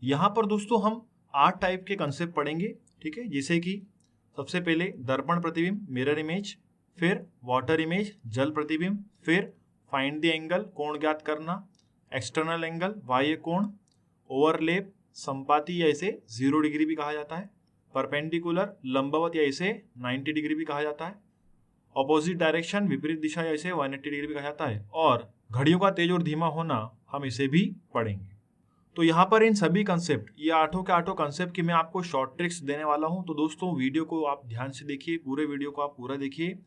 यहाँ पर दोस्तों हम 8 टाइप के कंसेप्ट पढ़ेंगे, ठीक है। जैसे कि सबसे पहले दर्पण प्रतिबिंब मिरर इमेज, फिर वाटर इमेज जल प्रतिबिंब, फिर फाइंड द एंगल कोण ज्ञात करना, एक्सटर्नल एंगल बाह्य कोण, ओवरलैप संपाती या इसे 0 डिग्री भी कहा जाता है, परपेंडिकुलर लंबवत या इसे 90 डिग्री भी कहा जाता है, ऑपोजिट डायरेक्शन विपरीत दिशा या इसे 180 डिग्री भी कहा जाता है, और घड़ियों का तेज और धीमा होना हम इसे भी पढ़ेंगे। तो यहाँ पर इन सभी कंसेप्ट, ये 8 के 8 कंसेप्ट की मैं आपको शॉर्ट ट्रिक्स देने वाला हूँ। तो दोस्तों वीडियो को आप ध्यान से देखिए, पूरे वीडियो को आप पूरा देखिए।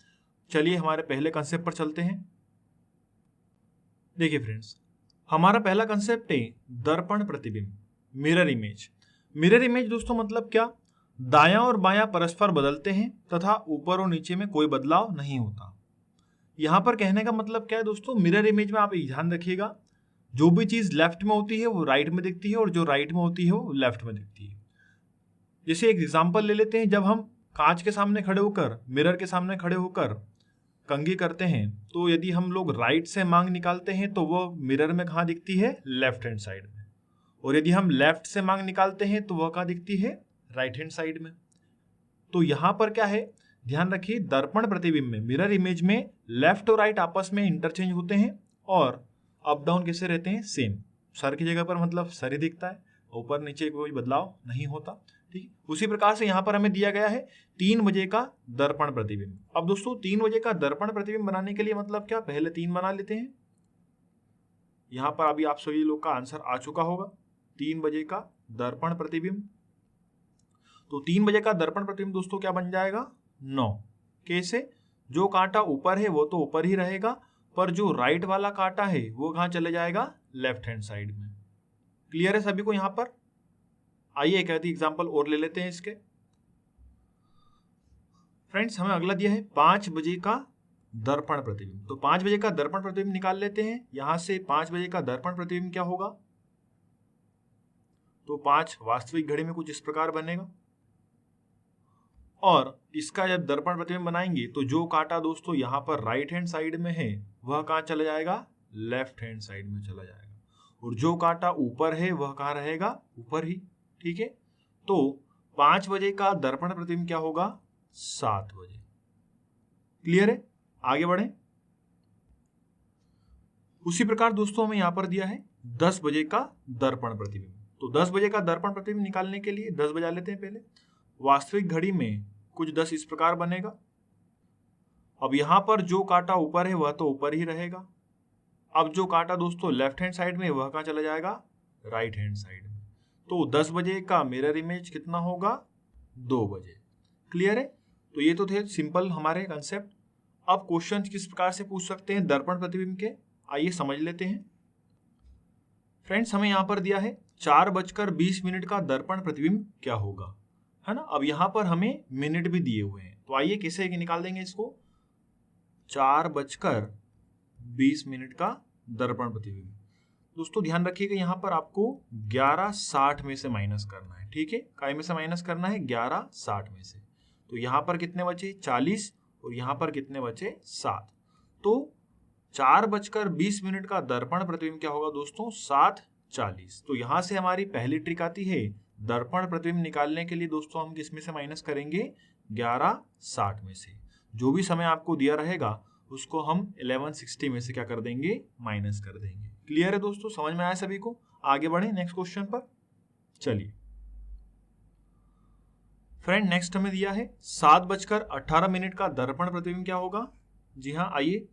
चलिए हमारे पहले कंसेप्ट पर चलते हैं। देखिए फ्रेंड्स, हमारा पहला कंसेप्ट है दर्पण प्रतिबिंब मिरर इमेज। मिरर इमेज दोस्तों मतलब क्या, दायां और बायां परस्पर बदलते हैं तथा ऊपर और नीचे में कोई बदलाव नहीं होता। यहाँ पर कहने का मतलब क्या है दोस्तों, मिरर इमेज में आप ध्यान रखिएगा, जो भी चीज लेफ्ट में होती है वो राइट में दिखती है और जो राइट में होती है वो लेफ्ट में दिखती है। जैसे एक एग्जांपल ले लेते हैं, जब हम कांच के सामने खड़े होकर, मिरर के सामने खड़े होकर कंघी करते हैं, तो यदि हम लोग राइट से मांग निकालते हैं तो वो मिरर में कहाँ दिखती है, लेफ्ट हैंड साइड में, और यदि हम लेफ्ट से मांग निकालते हैं तो वह कहाँ दिखती है, राइट हैंड साइड में। तो यहाँ पर क्या है, ध्यान रखिए, दर्पण प्रतिबिंब में मिरर इमेज में लेफ्ट और राइट आपस में इंटरचेंज होते हैं और अप डाउन कैसे रहते हैं, सेम। सर की जगह पर मतलब सर ही दिखता है, ऊपर नीचे कोई बदलाव नहीं होता, ठीक। उसी प्रकार से यहाँ पर हमें दिया गया है 3 बजे का दर्पण प्रतिबिंब। अब दोस्तों 3 बजे का दर्पण प्रतिबिंब बनाने के लिए मतलब क्या, पहले 3 बना लेते हैं। यहाँ पर अभी आप सभी लोग का आंसर आ चुका होगा, 3 बजे का दर्पण प्रतिबिंब। तो 3 बजे का दर्पण प्रतिबिंब दोस्तों क्या बन जाएगा, 9। कैसे, जो कांटा ऊपर है वो तो ऊपर ही रहेगा, पर जो राइट वाला कांटा है वो कहाँ चले जाएगा, लेफ्ट हैंड साइड में। क्लियर है सभी को यहाँ पर? आइए एक आधी एग्जांपल और ले लेते हैं इसके। फ्रेंड्स हमें अगला दिया है 5 बजे का दर्पण प्रतिबिंब। तो 5 बजे का दर्पण प्रतिबिंब निकाल लेते हैं। यहां से 5 बजे का दर्पण प्रतिबिंब क्या होगा, तो 5 वास्तविक घड़ी में कुछ इस प्रकार बनेगा, और इसका जब दर्पण प्रतिबिंब बनाएंगे तो जो कांटा दोस्तों यहाँ पर राइट हैंड साइड में है वह कहाँ चला जाएगा, लेफ्ट हैंड साइड में चला जाएगा, और जो कांटा ऊपर है वह कहाँ रहेगा, ऊपर ही, ठीक है। तो 5 बजे का दर्पण प्रतिबिंब क्या होगा, 7 बजे। क्लियर है, आगे बढ़े। उसी प्रकार दोस्तों हमें यहां पर दिया है 10 बजे का दर्पण प्रतिबिंब। तो 10 बजे का दर्पण प्रतिबिंब निकालने के लिए 10 बजा लेते हैं पहले। वास्तविक घड़ी में कुछ 10 इस प्रकार बनेगा। अब यहां पर जो कांटा ऊपर है वह तो ऊपर ही रहेगा। अब जो कांटा दोस्तों लेफ्ट हैंड साइड में वह कहां चला जाएगा, राइट हैंड साइड में। तो 10 बजे का मिरर इमेज कितना होगा, 2 बजे। क्लियर है। तो ये तो थे सिंपल हमारे कंसेप्ट। अब क्वेश्चन किस प्रकार से पूछ सकते हैं दर्पण प्रतिबिंब के, आइए समझ लेते हैं। फ्रेंड्स हमें यहां पर दिया है 4:20 का दर्पण प्रतिबिंब क्या होगा, है ना। अब यहां पर हमें मिनट भी दिए हुए हैं, तो आइए कैसे निकाल देंगे इसको। 4:20 का दर्पण प्रतिबिंब। दोस्तों ध्यान रखिएगा यहाँ पर आपको 11:60 में से माइनस करना है, ठीक है। काय में से माइनस करना है, 11:60 में से। तो यहाँ पर कितने बचे, 40, और यहाँ पर कितने बचे, 7। तो 4:20 का दर्पण प्रतिबिंब क्या होगा दोस्तों, 7:40। तो यहाँ से हमारी पहली ट्रिक आती है, दर्पण प्रतिबिंब निकालने के लिए दोस्तों हम किस में से माइनस करेंगे, 11:60 में से। जो भी समय आपको दिया रहेगा उसको हम 1160 में से क्या कर देंगे, माइनस कर देंगे। क्लियर है दोस्तों, समझ में आया सभी को। आगे बढ़े नेक्स्ट क्वेश्चन पर। चलिए फ्रेंड नेक्स्ट हमें दिया है 7:18 का दर्पण प्रतिबिंब क्या होगा। जी हाँ, आइए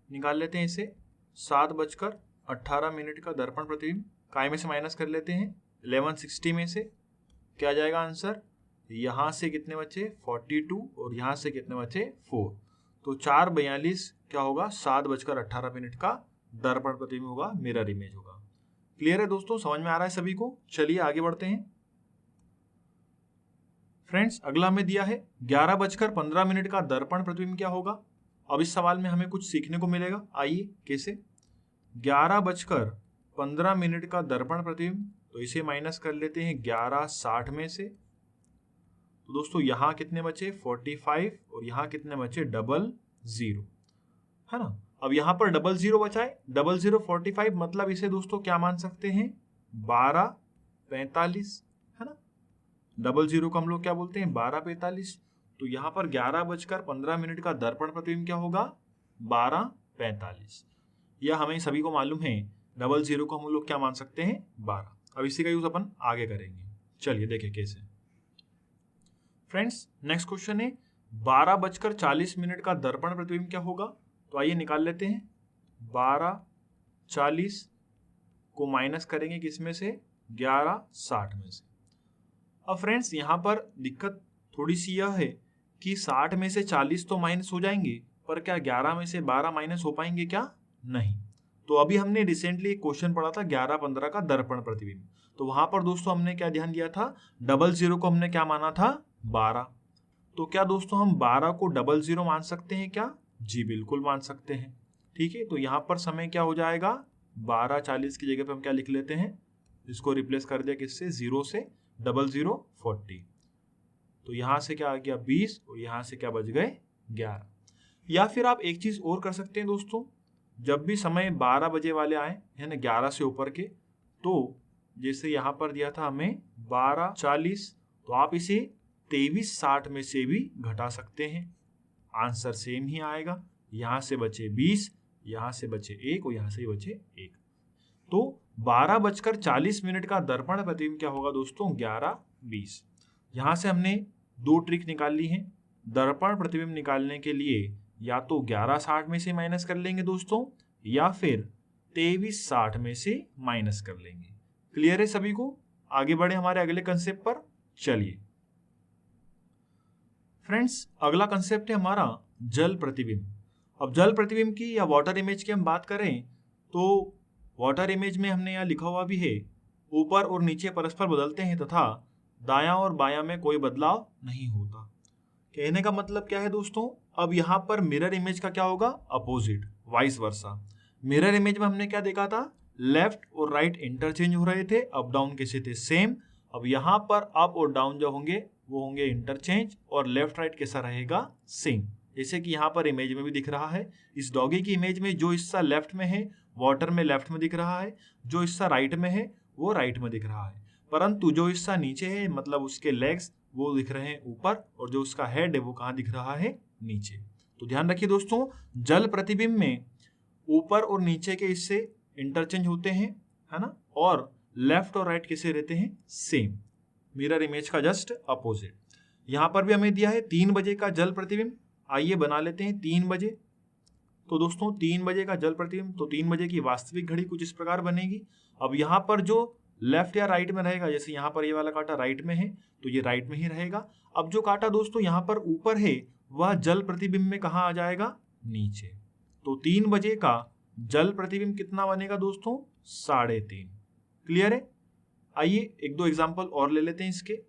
निकाल लेते हैं इसे। 7:18 का दर्पण प्रतिबिंब काय में से माइनस कर लेते हैं, 1160 में से। क्या जाएगा आंसर, यहां से कितने बचे, 42, और यहां से कितने बचे, 4। तो 4:42 क्या होगा, 7:18 का दर्पण प्रतिबिंब होगा, मिरर इमेज होगा। क्लियर है दोस्तों, समझ में आ रहा है सभी को। चलिए आगे बढ़ते हैं। फ्रेंड्स अगला हमें दिया है 11:15 का दर्पण प्रतिबिंब क्या होगा। अब इस सवाल में हमें कुछ सीखने को मिलेगा, आइए कैसे। 11:15 का दर्पण प्रतिबिंब, तो इसे माइनस कर लेते हैं 11:60 में से। तो दोस्तों यहाँ कितने बचे, 45, और यहाँ कितने बचे, 00, है ना। अब यहाँ पर 00 बचा है, 00 45, मतलब इसे दोस्तों क्या मान सकते हैं, 12 45, है ना। 00 को हम लोग क्या बोलते हैं, 12:45। तो यहाँ पर 11:15 का दर्पण प्रतिबिंब क्या होगा, 12:45। या हमें सभी को मालूम है 00 को हम लोग क्या मान सकते हैं, 12। अब इसी का यूज अपन आगे करेंगे। चलिए देखें कैसे। फ्रेंड्स नेक्स्ट क्वेश्चन है 12:40 का दर्पण प्रतिबिंब क्या होगा। तो आइए निकाल लेते हैं। 12:40 को माइनस करेंगे किसमें से, 11:60 में से। अब फ्रेंड्स यहाँ पर दिक्कत थोड़ी सी यह है कि 60 में से 40 तो माइनस हो जाएंगे, पर क्या 11 में से 12 माइनस हो पाएंगे क्या, नहीं। तो अभी हमने रिसेंटली एक क्वेश्चन पढ़ा था 11:15 का दर्पण प्रतिबिंब। तो वहां पर दोस्तों हमने क्या ध्यान दिया था, 00 को हमने क्या माना था, 12। तो क्या दोस्तों हम 12 को 00 मान सकते हैं क्या, जी बिल्कुल मान सकते हैं। ठीक है, तो यहाँ पर समय क्या हो जाएगा, 12:40 की जगह पे हम क्या लिख लेते हैं, इसको रिप्लेस कर दिया किससे, 0 से, 00 40। तो यहाँ से क्या आ गया 20 और यहाँ से क्या बच गए 11। या फिर आप एक चीज और कर सकते हैं दोस्तों, जब भी समय 12 बजे वाले आए, है ना, 11 से ऊपर के, तो जैसे यहाँ पर दिया था हमें 12:40, तो आप इसे 23:60 में से भी घटा सकते हैं, आंसर सेम ही आएगा। यहाँ से बचे 20, यहाँ से बचे 1 और यहाँ से बचे 1। तो 12:40 का दर्पण प्रतिबिंब क्या होगा दोस्तों, 11:20। यहाँ से हमने दो ट्रिक निकाल ली है। दर्पण प्रतिबिंब निकालने के लिए या तो 11:60 में से माइनस कर लेंगे दोस्तों, या फिर 23:60 में से माइनस कर लेंगे। क्लियर है सभी को। आगे बढ़े हमारे अगले कंसेप्ट पर। चलिए फ्रेंड्स, अगला कंसेप्ट है हमारा जल प्रतिबिंब। अब जल प्रतिबिंब की या वाटर इमेज की हम बात करें तो वाटर इमेज में हमने यहाँ लिखा हुआ भी है, ऊपर और नीचे परस्पर बदलते हैं तथा दायां और बायां में कोई बदलाव नहीं होता। कहने का मतलब क्या है दोस्तों, अब यहाँ पर मिरर इमेज का क्या होगा, opposite, vice versa. Mirror image में हमने क्या देखा था, लेफ्ट और राइट इंटरचेंज हो रहे थे, अप डाउन कैसे थे, सेम। अब यहाँ पर अप और डाउन जो होंगे वो होंगे इंटरचेंज, और लेफ्ट राइट कैसा रहेगा, सेम। जैसे कि यहाँ पर इमेज में भी दिख रहा है, इस डॉगी की इमेज में जो हिस्सा लेफ्ट में है वाटर में लेफ्ट में दिख रहा है, जो हिस्सा राइट में है वो राइट में दिख रहा है, परंतु जो हिस्सा नीचे है मतलब उसके लेग्स वो दिख रहे हैं ऊपर, और जो उसका हेड है वो कहाँ दिख रहा है, नीचे। तो ध्यान रखिए दोस्तों, जल प्रतिबिंब में ऊपर और नीचे के हिस्से इंटरचेंज होते हैं, है ना, और लेफ्ट और राइट कैसे रहते हैं, सेम। मिरर इमेज का जस्ट अपोजिट। यहाँ पर भी हमें दिया है 3 बजे का जल प्रतिबिंब। आइए बना लेते हैं 3 बजे। तो दोस्तों 3 बजे का जल प्रतिबिंब, तो 3 बजे की वास्तविक घड़ी कुछ इस प्रकार बनेगी। अब यहाँ पर जो लेफ्ट या राइट में रहेगा, जैसे यहाँ पर ये वाला कांटा राइट में है तो ये राइट में ही रहेगा। अब जो कांटा दोस्तों यहाँ पर ऊपर है वह जल प्रतिबिंब में कहाँ आ जाएगा, नीचे। तो 3 बजे का जल प्रतिबिंब कितना बनेगा दोस्तों, 3.5। क्लियर है। आइए एक दो एग्जाम्पल और ले लेते हैं इसके।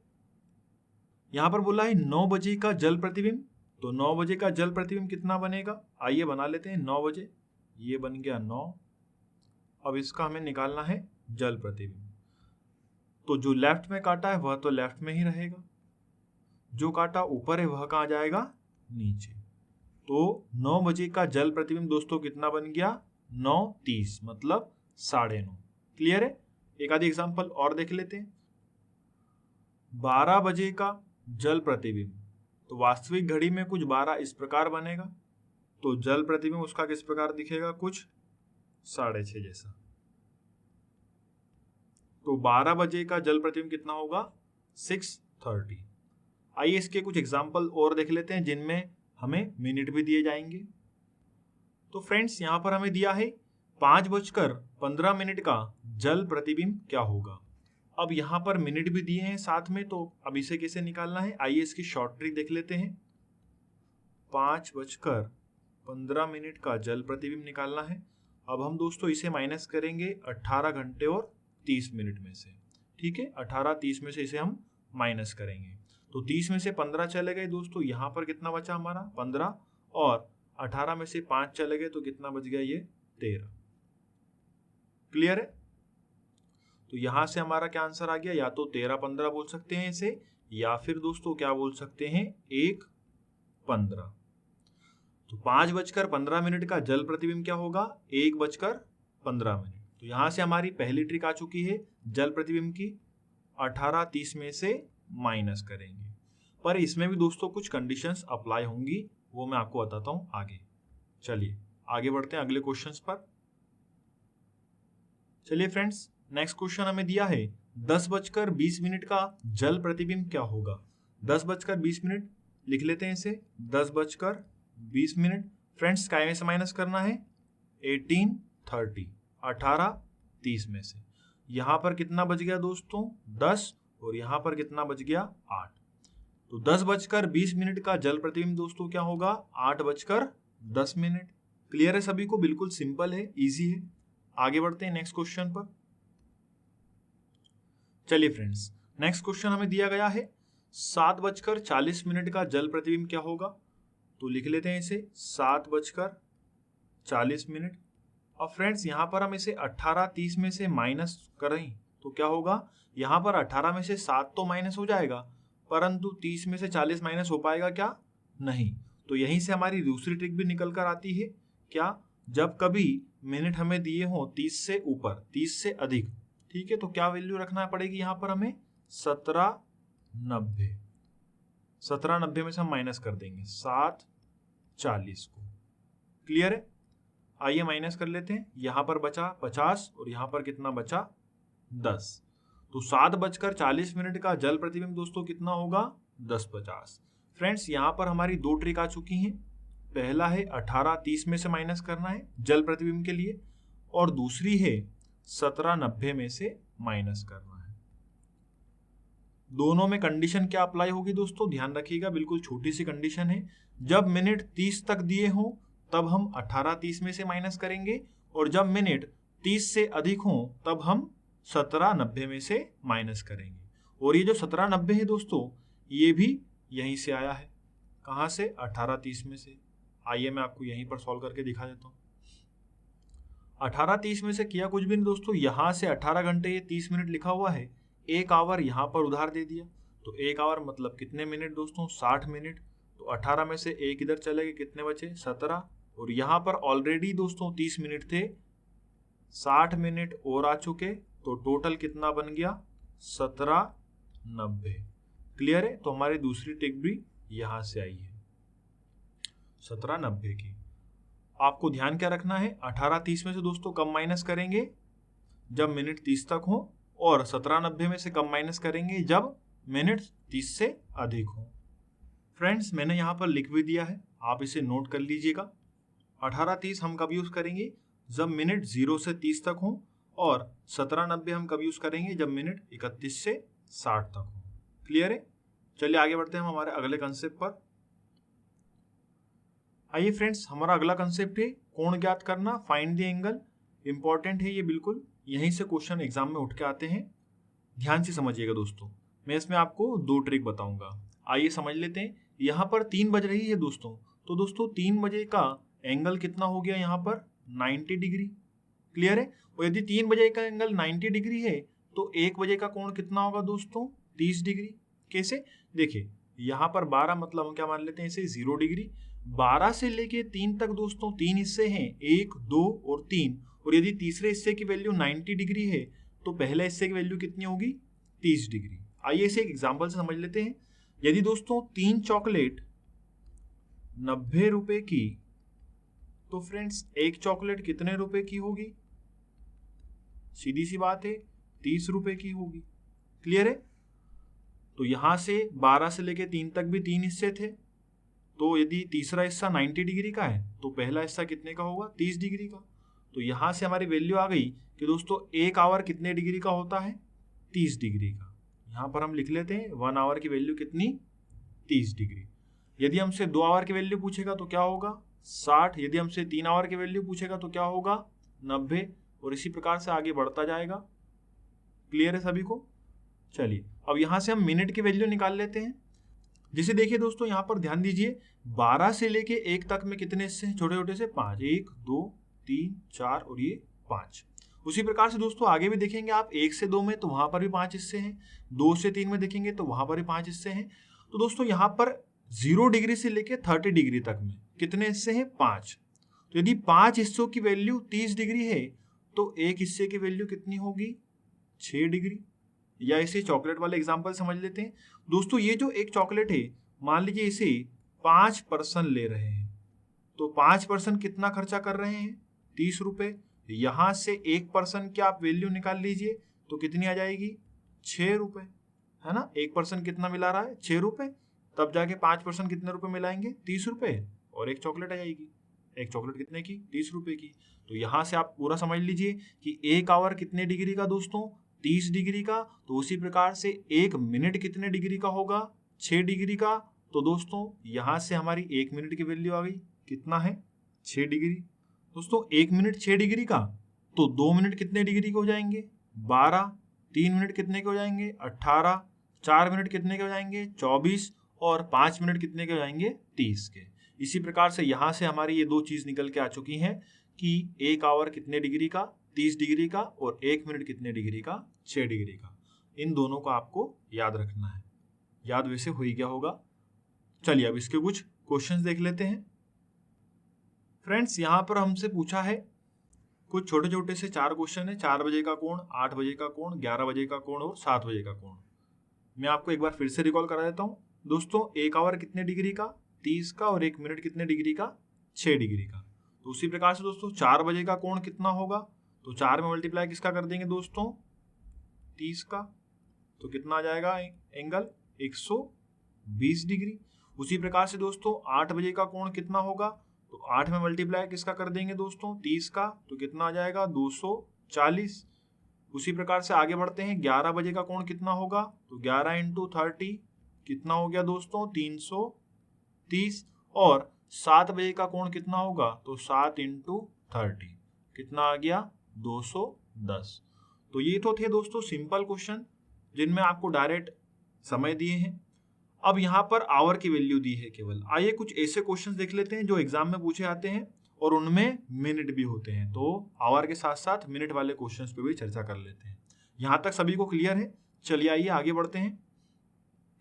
यहाँ पर बोला है 9 बजे का जल प्रतिबिंब, तो 9 बजे का जल प्रतिबिंब कितना बनेगा, आइए बना लेते हैं। 9 बजे, ये बन गया 9। अब इसका हमें निकालना है जल प्रतिबिंब। तो जो लेफ्ट में काटा है वह तो लेफ्ट में ही रहेगा, जो काटा ऊपर है वह कहाँ जाएगा, नीचे। तो 9 बजे का जल प्रतिबिंब दोस्तों कितना बन गया, 9:30, मतलब 9:30। क्लियर है। एक आधी एग्जांपल और देख लेते हैं। 12 बजे का जल प्रतिबिंब, तो वास्तविक घड़ी में कुछ 12 इस प्रकार बनेगा, तो जल प्रतिबिंब उसका किस प्रकार दिखेगा, कुछ 6:30 जैसा। तो 12 बजे का जल प्रतिबिंब कितना होगा, 6:30। आइए इसके कुछ एग्जाम्पल और देख लेते हैं जिनमें हमें मिनट भी दिए जाएंगे। तो फ्रेंड्स यहाँ पर हमें दिया है 5:15 का जल प्रतिबिंब क्या होगा। अब यहाँ पर मिनट भी दिए हैं साथ में, तो अब इसे कैसे निकालना है, आइए इसकी शॉर्ट ट्रिक देख लेते हैं। 5:15 का जल प्रतिबिंब निकालना है। अब हम दोस्तों इसे माइनस करेंगे 18 घंटे और 30 मिनट में से। ठीक है, 18-30 में से इसे हम माइनस करेंगे, तो 30 में से 15 चले गए दोस्तों, यहाँ पर कितना बचा हमारा 15, और 18 में से 5 चले गए तो कितना बच गया, ये 13। क्लियर है। तो यहां से हमारा क्या आंसर आ गया, या तो 13-15 बोल सकते हैं इसे, या फिर दोस्तों क्या बोल सकते हैं, 1:15। तो 5:15 का जल प्रतिबिंब क्या होगा, 1:15। तो यहां से हमारी पहली ट्रिक आ चुकी है जल प्रतिबिंब की। 18 30 में से माइनस करेंगे। पर इसमें भी दोस्तों कुछ कंडीशंस अप्लाई होंगी, वो मैं आपको बताता हूं आगे। चलिए आगे बढ़ते हैं अगले क्वेश्चंस पर। चलिए फ्रेंड्स, नेक्स्ट क्वेश्चन हमें दिया है 10:20 का जल प्रतिबिंब क्या होगा। 10:20 लिख लेते हैं इसे, 10:20। फ्रेंड्स काय में से माइनस करना है, 18 30, 18 30 में से। यहां पर कितना बच गया दोस्तों, 10, और यहां पर कितना बच गया, 8। तो 10:20 का जल प्रतिबिंब दोस्तों क्या होगा, 8:10। क्लियर है सभी को, बिल्कुल सिंपल है, इजी है। आगे बढ़ते हैं नेक्स्ट क्वेश्चन पर। चलिए फ्रेंड्स, नेक्स्ट क्वेश्चन हमें दिया गया है 7:40 का जल प्रतिबिंब क्या होगा। तो लिख लेते हैं इसे 7:40। अब फ्रेंड्स यहां पर हम इसे 18 30 में से माइनस करें तो क्या होगा, यहां पर 18 में से 7 तो माइनस हो जाएगा, परंतु 30 में से 40 माइनस हो पाएगा क्या, नहीं। तो यहीं से हमारी दूसरी ट्रिक भी निकल कर आती है, क्या, जब कभी मिनट हमें दिए हो 30 से ऊपर 30 से अधिक, ठीक है, तो क्या वैल्यू रखना पड़ेगी यहां पर हमें, 1790। 1790 में से हम माइनस कर देंगे 740 को। क्लियर है, आइए माइनस कर लेते हैं। यहां पर बचा 50 और यहां पर कितना बचा, 10। तो 7:40 का जल प्रतिबिंब दोस्तों कितना होगा, 10:50। फ्रेंड्स यहां पर हमारी दो ट्रिक आ चुकी हैं। पहला है 18 30 में से माइनस करना है जल प्रतिबिंब के लिए, और दूसरी है 1790 में से माइनस करना है। दोनों में कंडीशन क्या अप्लाई होगी दोस्तों, ध्यान रखिएगा, बिल्कुल छोटी सी कंडीशन है। जब मिनट 30 तक दिए हो तब हम 18 30 में से माइनस करेंगे, और जब मिनट 30 से अधिक हो तब हम 1790 में से माइनस करेंगे। और ये जो 1790 है दोस्तों, ये भी यहीं से आया है, कहां से, 18 30 में से। आइए मैं आपको यहीं पर सॉल्व करके दिखा देता हूं। 18 30 में से किया कुछ भी नहीं दोस्तों, यहां से 18 घंटे ये 30 मिनट लिखा हुआ है, 1 आवर यहां पर उधार दे दिया, तो 1 आवर मतलब कितने मिनट दोस्तों, 60 मिनट। तो 18 में से 1 इधर चले गए, कितने बचे, 17, और यहां पर ऑलरेडी दोस्तों 30 मिनट थे, 60 मिनट और आ चुके, तो टोटल कितना बन गया, 1790। क्लियर है, तो हमारी दूसरी ट्रिक भी यहां से आई है 1790 की। आपको ध्यान क्या रखना है, 18 30 में से दोस्तों कम माइनस करेंगे जब मिनट 30 तक हो, और 1790 में से कम माइनस करेंगे जब मिनट 30 से अधिक हो। फ्रेंड्स मैंने यहां पर लिख भी दिया है, आप इसे नोट कर लीजिएगा। 18 30 हम कब यूज करेंगे, जब मिनट 0 से 30 तक हो, और 1790 हम कब यूज करेंगे, जब मिनट 31 से 60 तक हो। क्लियर है, चलिए आगे बढ़ते हैं हम हमारे अगले कंसेप्ट पर। आइए फ्रेंड्स, हमारा अगला कंसेप्ट है कोण ज्ञात करना, फाइंड द एंगल। इंपॉर्टेंट है ये बिल्कुल, यहीं से क्वेश्चन एग्जाम में उठ के आते हैं। ध्यान से समझिएगा दोस्तों, मैं इसमें आपको दो ट्रिक बताऊंगा। आइए समझ लेते हैं। यहाँ पर 3 बज रही है दोस्तों, तो दोस्तों 3 बजे का एंगल कितना हो गया यहाँ पर, 90 डिग्री। क्लियर है, और यदि 3 बजे का एंगल 90 डिग्री है तो 1 बजे का कोण कितना होगा दोस्तों, 30 डिग्री। कैसे, देखिए यहाँ पर 12 मतलब हम क्या मान लेते हैं इसे, 0 डिग्री। 12 से लेके 3 तक दोस्तों 3 हिस्से हैं, 1 2 और 3, और यदि तीसरे हिस्से की वैल्यू 90 डिग्री है तो पहले हिस्से की वैल्यू कितनी होगी, 30 डिग्री। आइए इसे एक एग्जाम्पल से समझ लेते हैं। यदि दोस्तों 3 चॉकलेट 90 रुपए की, तो फ्रेंड्स एक चॉकलेट कितने रुपए की होगी, सीधी सी बात है 30 रुपए की होगी। क्लियर है, तो यहां से 12 से लेके 3 तक भी 3 हिस्से थे, तो यदि तीसरा हिस्सा 90 डिग्री का है तो पहला हिस्सा कितने का होगा, 30 डिग्री का। तो यहां से हमारी वैल्यू आ गई कि दोस्तों 1 आवर कितने डिग्री का होता है, 30 डिग्री का। यहां पर हम लिख लेते हैं 1 आवर की वैल्यू कितनी, 30 डिग्री। यदि हमसे 2 आवर की वैल्यू पूछेगा तो क्या होगा, 60। यदि हमसे 3 आवर की वैल्यू पूछेगा तो क्या होगा, 90, और इसी प्रकार से आगे बढ़ता जाएगा। क्लियर है सभी को। चलिए अब यहां से हम मिनट की वैल्यू निकाल लेते हैं। जिसे देखिए दोस्तों यहाँ पर ध्यान दीजिए, 12 से लेके 1 तक में कितने हिस्से हैं, छोटे छोटे से 5, 1 2 3 4 और ये 5। उसी प्रकार से दोस्तों आगे भी देखेंगे आप, 1 से 2 में तो वहां पर भी 5 हिस्से हैं, 2 से 3 में देखेंगे तो वहां पर भी 5 हिस्से हैं। तो दोस्तों यहाँ पर 0 डिग्री से लेके 30 डिग्री तक में कितने हिस्से हैं, 5। तो यदि 5 हिस्सों की वैल्यू 30 डिग्री है तो एक हिस्से की वैल्यू कितनी होगी, 6 डिग्री। या इसे चॉकलेट वाले एग्जाम्पल समझ लेते हैं। दोस्तों ये जो एक चॉकलेट है, मान लीजिए इसे 5% ले रहे हैं, तो 5% कितना खर्चा कर रहे हैं? 30 रुपए। यहां से 1% की आप वैल्यू निकाल लीजिए तो कितनी आ जाएगी? 6 रुपए, है ना। 1% कितना मिला रहा है? 6 रुपए। तब जाके 5% कितने रुपए मिलाएंगे? 30 रुपए, और एक चॉकलेट आ जाएगी। एक चॉकलेट कितने की? 30 रुपए की। तो यहां से आप पूरा समझ लीजिए कि 1 आवर कितने डिग्री का दोस्तों? 30 डिग्री का। तो उसी प्रकार से 1 मिनट कितने डिग्री का होगा? 6 डिग्री का। तो दोस्तों यहां से हमारी 1 मिनट की वैल्यू आ गई, कितना है? 6 डिग्री। दोस्तों 1 मिनट 6 डिग्री का, तो 2 मिनट कितने डिग्री के हो जाएंगे? 12। 3 मिनट कितने के हो जाएंगे? 18। 4 मिनट कितने के हो जाएंगे? 24। और 5 मिनट कितने के हो जाएंगे? 30 के। इसी प्रकार से यहां से हमारी ये दो चीज निकल के आ चुकी हैं कि 1 आवर कितने डिग्री का? 30 डिग्री का। और 1 मिनट कितने डिग्री का? 6 डिग्री का। इन दोनों को आपको याद रखना है। याद वैसे हो ही गया होगा। चलिए अब इसके कुछ क्वेश्चंस देख लेते हैं। फ्रेंड्स यहाँ पर हमसे पूछा है कुछ छोटे छोटे से 4 क्वेश्चन है। 4 बजे का कोण, 8 बजे का कोण, 11 बजे का कोण और 7 बजे का कोण। मैं आपको एक बार फिर से रिकॉल करा देता हूँ। दोस्तों 1 आवर कितने डिग्री का? 30 का। और 1 मिनट कितने डिग्री का? 6 डिग्री का। तो उसी प्रकार से दोस्तों 4 बजे का कोण कितना होगा? तो 4 में मल्टीप्लाई किसका कर देंगे दोस्तों? 30 का। तो कितना आ जाएगा एंगल? 120 डिग्री। उसी प्रकार से दोस्तों 8 बजे का कोण कितना होगा? तो 8 में मल्टीप्लाई किसका कर देंगे दोस्तों? 30 का। तो कितना आ जाएगा? 240। उसी प्रकार से आगे बढ़ते हैं। 11 बजे का कोण कितना होगा? तो 11 इंटू 30 कितना हो गया दोस्तों? 330। और 7 बजे का कोण कितना होगा? तो 7 इंटू 30 कितना आ गया? 210। तो ये तो थे दोस्तों सिंपल क्वेश्चन जिनमें आपको डायरेक्ट समय दिए हैं। अब यहाँ पर आवर की वैल्यू दी है केवल। आइए कुछ ऐसे क्वेश्चंस देख लेते हैं जो एग्जाम में पूछे आते हैं और उनमें मिनट भी होते हैं। तो आवर के साथ साथ मिनट वाले क्वेश्चंस पे भी चर्चा कर लेते हैं। यहाँ तक सभी को क्लियर है? चलिए आइए आगे बढ़ते हैं।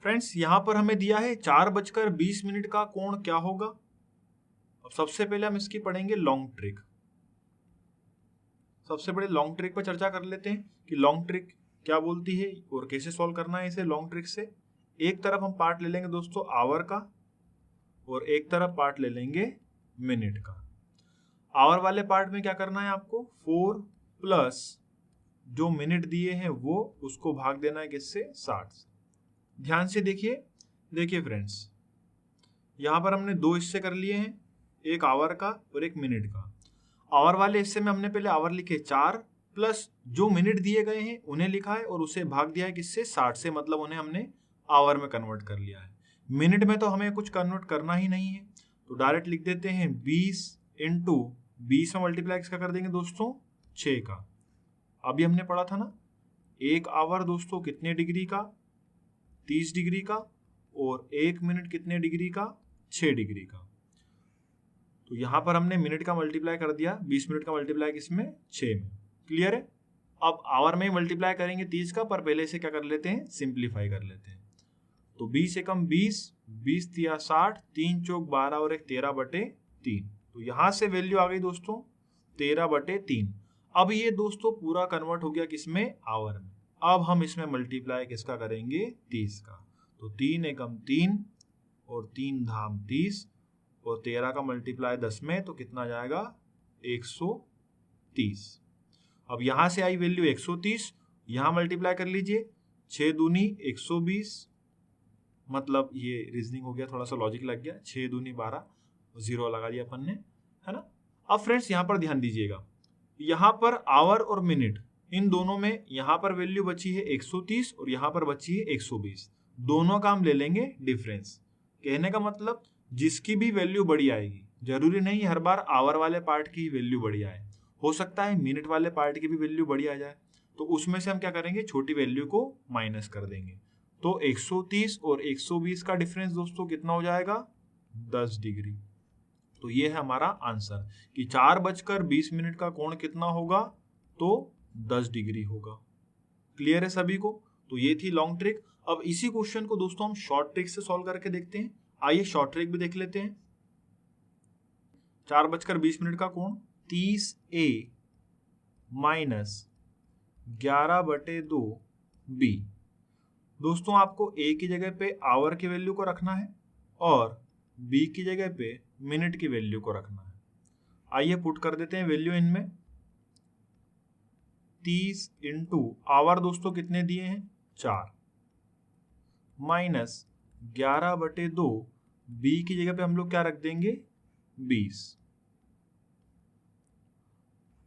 फ्रेंड्स यहाँ पर हमें दिया है 4:20 का कोण क्या होगा? अब सबसे पहले हम इसकी पढ़ेंगे लॉन्ग ट्रिक। सबसे पहले लॉन्ग ट्रिक पर चर्चा कर लेते हैं कि लॉन्ग ट्रिक क्या बोलती है और कैसे सॉल्व करना है इसे लॉन्ग ट्रिक से। एक तरफ हम पार्ट ले लेंगे दोस्तों आवर का और एक तरफ पार्ट ले लेंगे मिनट का। आवर वाले पार्ट में क्या करना है आपको? 4 प्लस जो मिनट दिए हैं वो उसको भाग देना है किससे? 60 से। ध्यान से देखिए फ्रेंड्स, यहां पर हमने 2 हिस्से कर लिए हैं, एक आवर का और एक मिनट का। आवर वाले हिस्से में हमने पहले आवर लिखे 4 प्लस जो मिनट दिए गए हैं उन्हें लिखा है और उसे भाग दिया है किससे? 60 से। मतलब उन्हें हमने आवर में कन्वर्ट कर लिया है। मिनट में तो हमें कुछ कन्वर्ट करना ही नहीं है, तो डायरेक्ट लिख देते हैं 20 इंटू 20 में मल्टीप्लाई किसका कर देंगे दोस्तों? 6 का। अभी हमने पढ़ा था ना 1 आवर दोस्तों कितने डिग्री का? 30 डिग्री का। और 1 मिनट कितने डिग्री का? 6 डिग्री का। तो यहां पर हमने मिनट का मल्टीप्लाई कर दिया, 20 मिनट का मल्टीप्लाई किसमें? 6 में। क्लियर है? अब आवर में मल्टीप्लाई करेंगे 30 का, पर पहले से क्या कर लेते हैं? सिंप्लीफाई कर लेते हैं। तो 20 से कम 20, 20 तिया 60, 3 चौक 12 और 1 13/3। तो यहां से वैल्यू आ गई दोस्तों 13/3। अब ये दोस्तों पूरा कन्वर्ट हो गया किसमें? आवर में। अब हम इसमें मल्टीप्लाई किसका करेंगे? 30 का। तो 3 एकम 3 और 3 धाम 30 और 13 का मल्टीप्लाई 10 में, तो कितना जाएगा? 130। अब यहां से आई वैल्यू 130, यहां मल्टीप्लाई कर लीजिए 6 दूनी 120। मतलब ये रीजनिंग हो गया, थोड़ा सा लॉजिक लग गया। 6 दूनी 12, 0 लगा दिया अपन ने, है ना। अब फ्रेंड्स यहाँ पर ध्यान दीजिएगा, यहाँ पर आवर और मिनट इन दोनों में यहाँ पर वैल्यू बची है 130 और यहाँ पर बची है 120। दोनों का हम ले लेंगे डिफरेंस। कहने का मतलब जिसकी भी वैल्यू बड़ी आएगी, जरूरी नहीं हर बार आवर वाले पार्ट की वैल्यू बड़ी आए, हो सकता है मिनट वाले पार्ट की भी वैल्यू बड़ी आ जाए। तो उसमें से हम क्या करेंगे? छोटी वैल्यू को माइनस कर देंगे। तो 130 और 120 का डिफरेंस दोस्तों कितना हो जाएगा? 10 डिग्री। तो ये है हमारा आंसर कि 4:20 का कोण कितना होगा? तो 10 डिग्री होगा। क्लियर है सभी को? तो ये थी लॉन्ग ट्रिक। अब इसी क्वेश्चन को दोस्तों हम शॉर्ट ट्रिक से सॉल्व करके देखते हैं। आइए शॉर्ट ट्रिक भी देख लेते हैं। 4:20 का कोण 30A - 11/2 बी। दोस्तों आपको ए की जगह पे आवर की वैल्यू को रखना है और बी की जगह पे मिनट की वैल्यू को रखना है। आइए पुट कर देते हैं वैल्यू इनमें। 30 इंटू आवर दोस्तों कितने दिए हैं 4 माइनस 11/2 बी की जगह पे हम लोग क्या रख देंगे 20।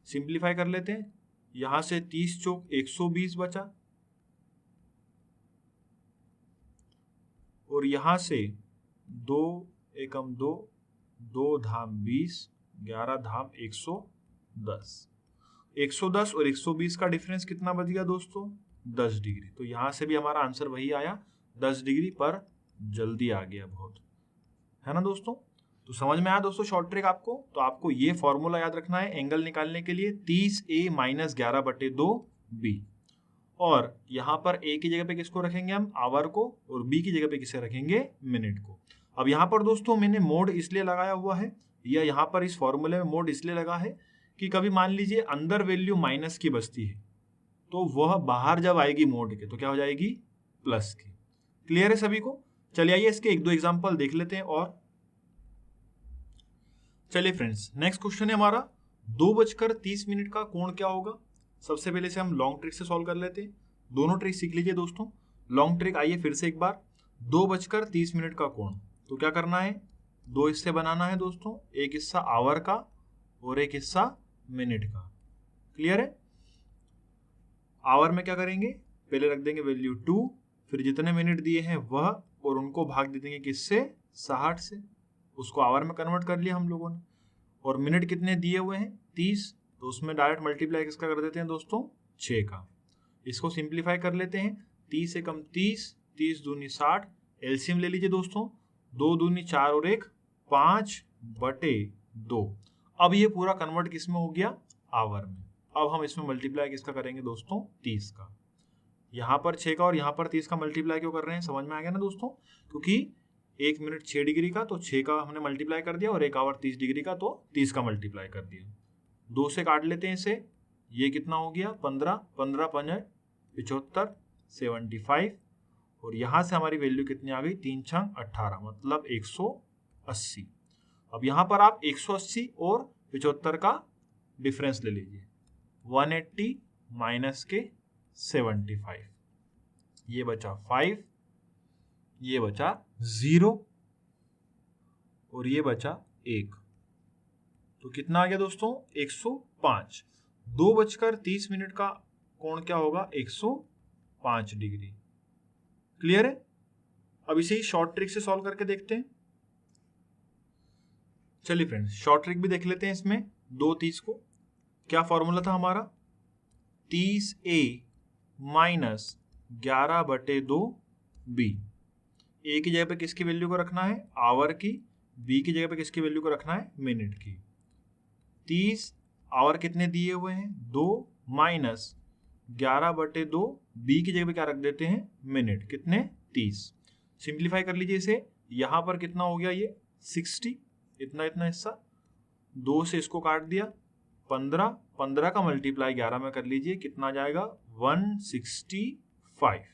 सिंप्लीफाई कर लेते हैं, यहां से 30 चौक 120 बचा और यहां से 2 एकम 2, 2 धाम 20, 11 धाम 110। 110 और 120 का डिफरेंस कितना बच गया दोस्तों 10 डिग्री। तो यहां से भी हमारा आंसर वही आया 10 डिग्री, पर जल्दी आ गया बहुत, है ना दोस्तों। तो समझ में आया दोस्तों शॉर्ट ट्रिक आपको। तो आपको ये फॉर्मूला याद रखना है एंगल निकालने के लिए 30A माइनस 11/2B। और यहाँ पर A की जगह पे किसको रखेंगे हम आवर को और B की जगह पे किसे रखेंगे मिनट को। अब यहाँ पर दोस्तों मैंने मोड इसलिए लगाया हुआ है, या यहाँ पर इस फॉर्मूले में मोड इसलिए लगा है कि कभी मान लीजिए अंदर वैल्यू माइनस की बचती है तो वह बाहर जब आएगी मोड के तो क्या हो जाएगी प्लस की। क्लियर है सभी को। चलिए आइए इसके 1-2 एग्जाम्पल देख लेते हैं। और चलिए फ्रेंड्स नेक्स्ट क्वेश्चन है हमारा 2:30 का कोण क्या होगा। सबसे पहले से हम लॉन्ग ट्रिक से सॉल्व कर लेते हैं। दोनों ट्रिक सीख लीजिए दोस्तों। लॉन्ग ट्रिक आइए फिर से एक बार। 2:30 का कोण, तो क्या करना है 2 हिस्से बनाना है दोस्तों, एक हिस्सा आवर का और एक हिस्सा मिनट का। क्लियर है। आवर में क्या करेंगे पहले रख देंगे वैल्यू 2, फिर जितने मिनट दिए हैं वह और उनको भाग दे देंगे किससे 60 से, उसको आवर में कन्वर्ट कर लिया हम लोगों ने। और मिनट कितने दिए हुए हैं 30, तो उसमें डायरेक्ट मल्टीप्लाई किसका कर देते हैं दोस्तों 6 का। इसको सिंप्लीफाई कर लेते हैं, 30 से कम 30, 30 दूनी 60, एलसीएम ले लीजिए दोस्तों, 2 दूनी 4 और 1 5/2। अब ये पूरा कन्वर्ट किस में हो गया आवर में। अब हम इसमें मल्टीप्लाई किसका करेंगे दोस्तों 30 का। यहाँ पर 6 का और यहाँ पर 30 का मल्टीप्लाई क्यों कर रहे हैं समझ में आ गया ना दोस्तों, क्योंकि 1 मिनट 6 डिग्री का तो 6 का हमने मल्टीप्लाई कर दिया और 1 आवर 30 डिग्री का तो 30 का मल्टीप्लाई कर दिया। 2 से काट लेते हैं इसे, ये कितना हो गया 15, 15 5 75, 75 और यहाँ से हमारी वैल्यू कितनी आ गई 3 6 18 मतलब 180। अब यहाँ पर आप 180 और 75 का डिफरेंस ले लीजिए, 180 माइनस के 75, ये बचा 5, ये बचा 0 और ये बचा 1, तो कितना आ गया दोस्तों 105। 2:30 का कोण क्या होगा 105 डिग्री। क्लियर है। अब इसे ही शॉर्ट ट्रिक से सॉल्व करके देखते हैं। चलिए फ्रेंड्स शॉर्ट ट्रिक भी देख लेते हैं इसमें। 2:30 को क्या फॉर्मूला था हमारा 30A माइनस 11/2B। ए की जगह पे किसकी वैल्यू को रखना है आवर की, बी की जगह पे किसकी वैल्यू को रखना है मिनट की। 30 आवर कितने दिए हुए हैं 2 माइनस 11/2 बी की जगह पे क्या रख देते हैं मिनट कितने 30। सिंप्लीफाई कर लीजिए इसे, यहाँ पर कितना हो गया ये 60, इतना इतना हिस्सा, 2 से इसको काट दिया 15, 15 का मल्टीप्लाई 11 में कर लीजिए कितना जाएगा 165।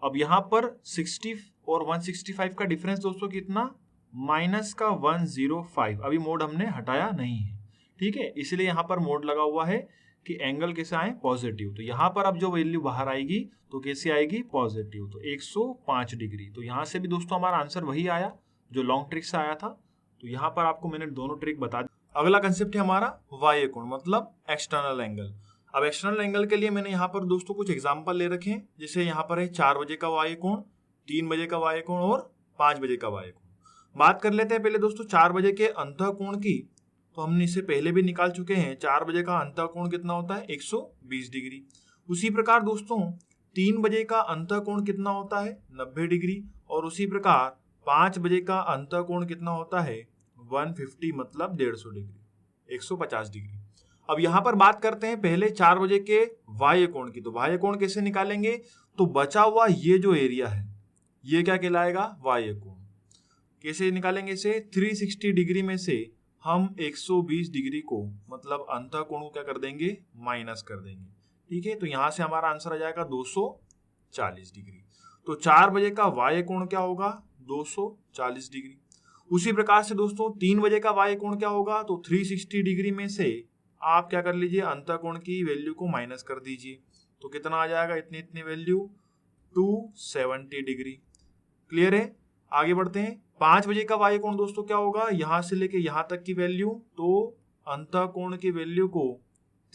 अब यहाँ पर 60 और 165 का डिफरेंस दोस्तों कितना माइनस का 105। अभी मोड हमने हटाया नहीं है, ठीक है, इसलिए यहाँ पर मोड लगा हुआ है कि एंगल कैसे आए पॉजिटिव। तो यहाँ पर अब जो वैल्यू बाहर आएगी तो कैसे आएगी पॉजिटिव, तो 105 डिग्री। तो यहाँ से भी दोस्तों हमारा आंसर वही आया जो लॉन्ग ट्रिक से आया था। तो यहाँ पर आपको मैंने दोनों ट्रिक बता दी। अगला कंसेप्ट है हमारा वाह्य कोण मतलब एक्सटर्नल एंगल। अब एक्सटर्नल एंगल के लिए मैंने यहाँ पर दोस्तों कुछ एग्जांपल ले रखे हैं, जैसे यहाँ पर है 4 बजे का वाह्य कोण, 3 बजे का वाह्य कोण और 5 बजे का वाह्य कोण। बात कर लेते हैं पहले दोस्तों 4 बजे के अंतः कोण की, तो हमने इसे पहले भी निकाल चुके हैं। 4 बजे का अंतः कोण कितना होता है 120 डिग्री। उसी प्रकार दोस्तों 3 बजे का अंतः कोण कितना होता है 90 डिग्री और उसी प्रकार 5 बजे का अंतः कोण कितना होता है 150 मतलब 150 डिग्री 150 डिग्री। अब यहाँ पर बात करते हैं पहले 4 बजे के वाह्य कोण की। तो वाह्य कोण कैसे निकालेंगे, तो बचा हुआ ये जो एरिया है ये क्या कहलाएगा वाह्य कोण। कैसे निकालेंगे इसे 360 डिग्री में से हम 120 डिग्री को मतलब अंतः कोण को क्या कर देंगे माइनस कर देंगे। ठीक है, तो यहाँ से हमारा आंसर आ जाएगा 240 डिग्री। तो 4 बजे का वाय कोण क्या होगा? 240 डिग्री। उसी प्रकार से दोस्तों 3 बजे का वाय कोण क्या होगा? तो 360 डिग्री में से आप क्या कर लीजिए, अंतःकोण की वैल्यू को माइनस कर दीजिए। तो कितना आ जाएगा? इतनी इतनी वैल्यू 270 डिग्री। क्लियर है? आगे बढ़ते हैं। 5 बजे का वाय कोण दोस्तों क्या होगा? यहां से लेके यहां तक की वैल्यू, तो अंतःकोण की वैल्यू को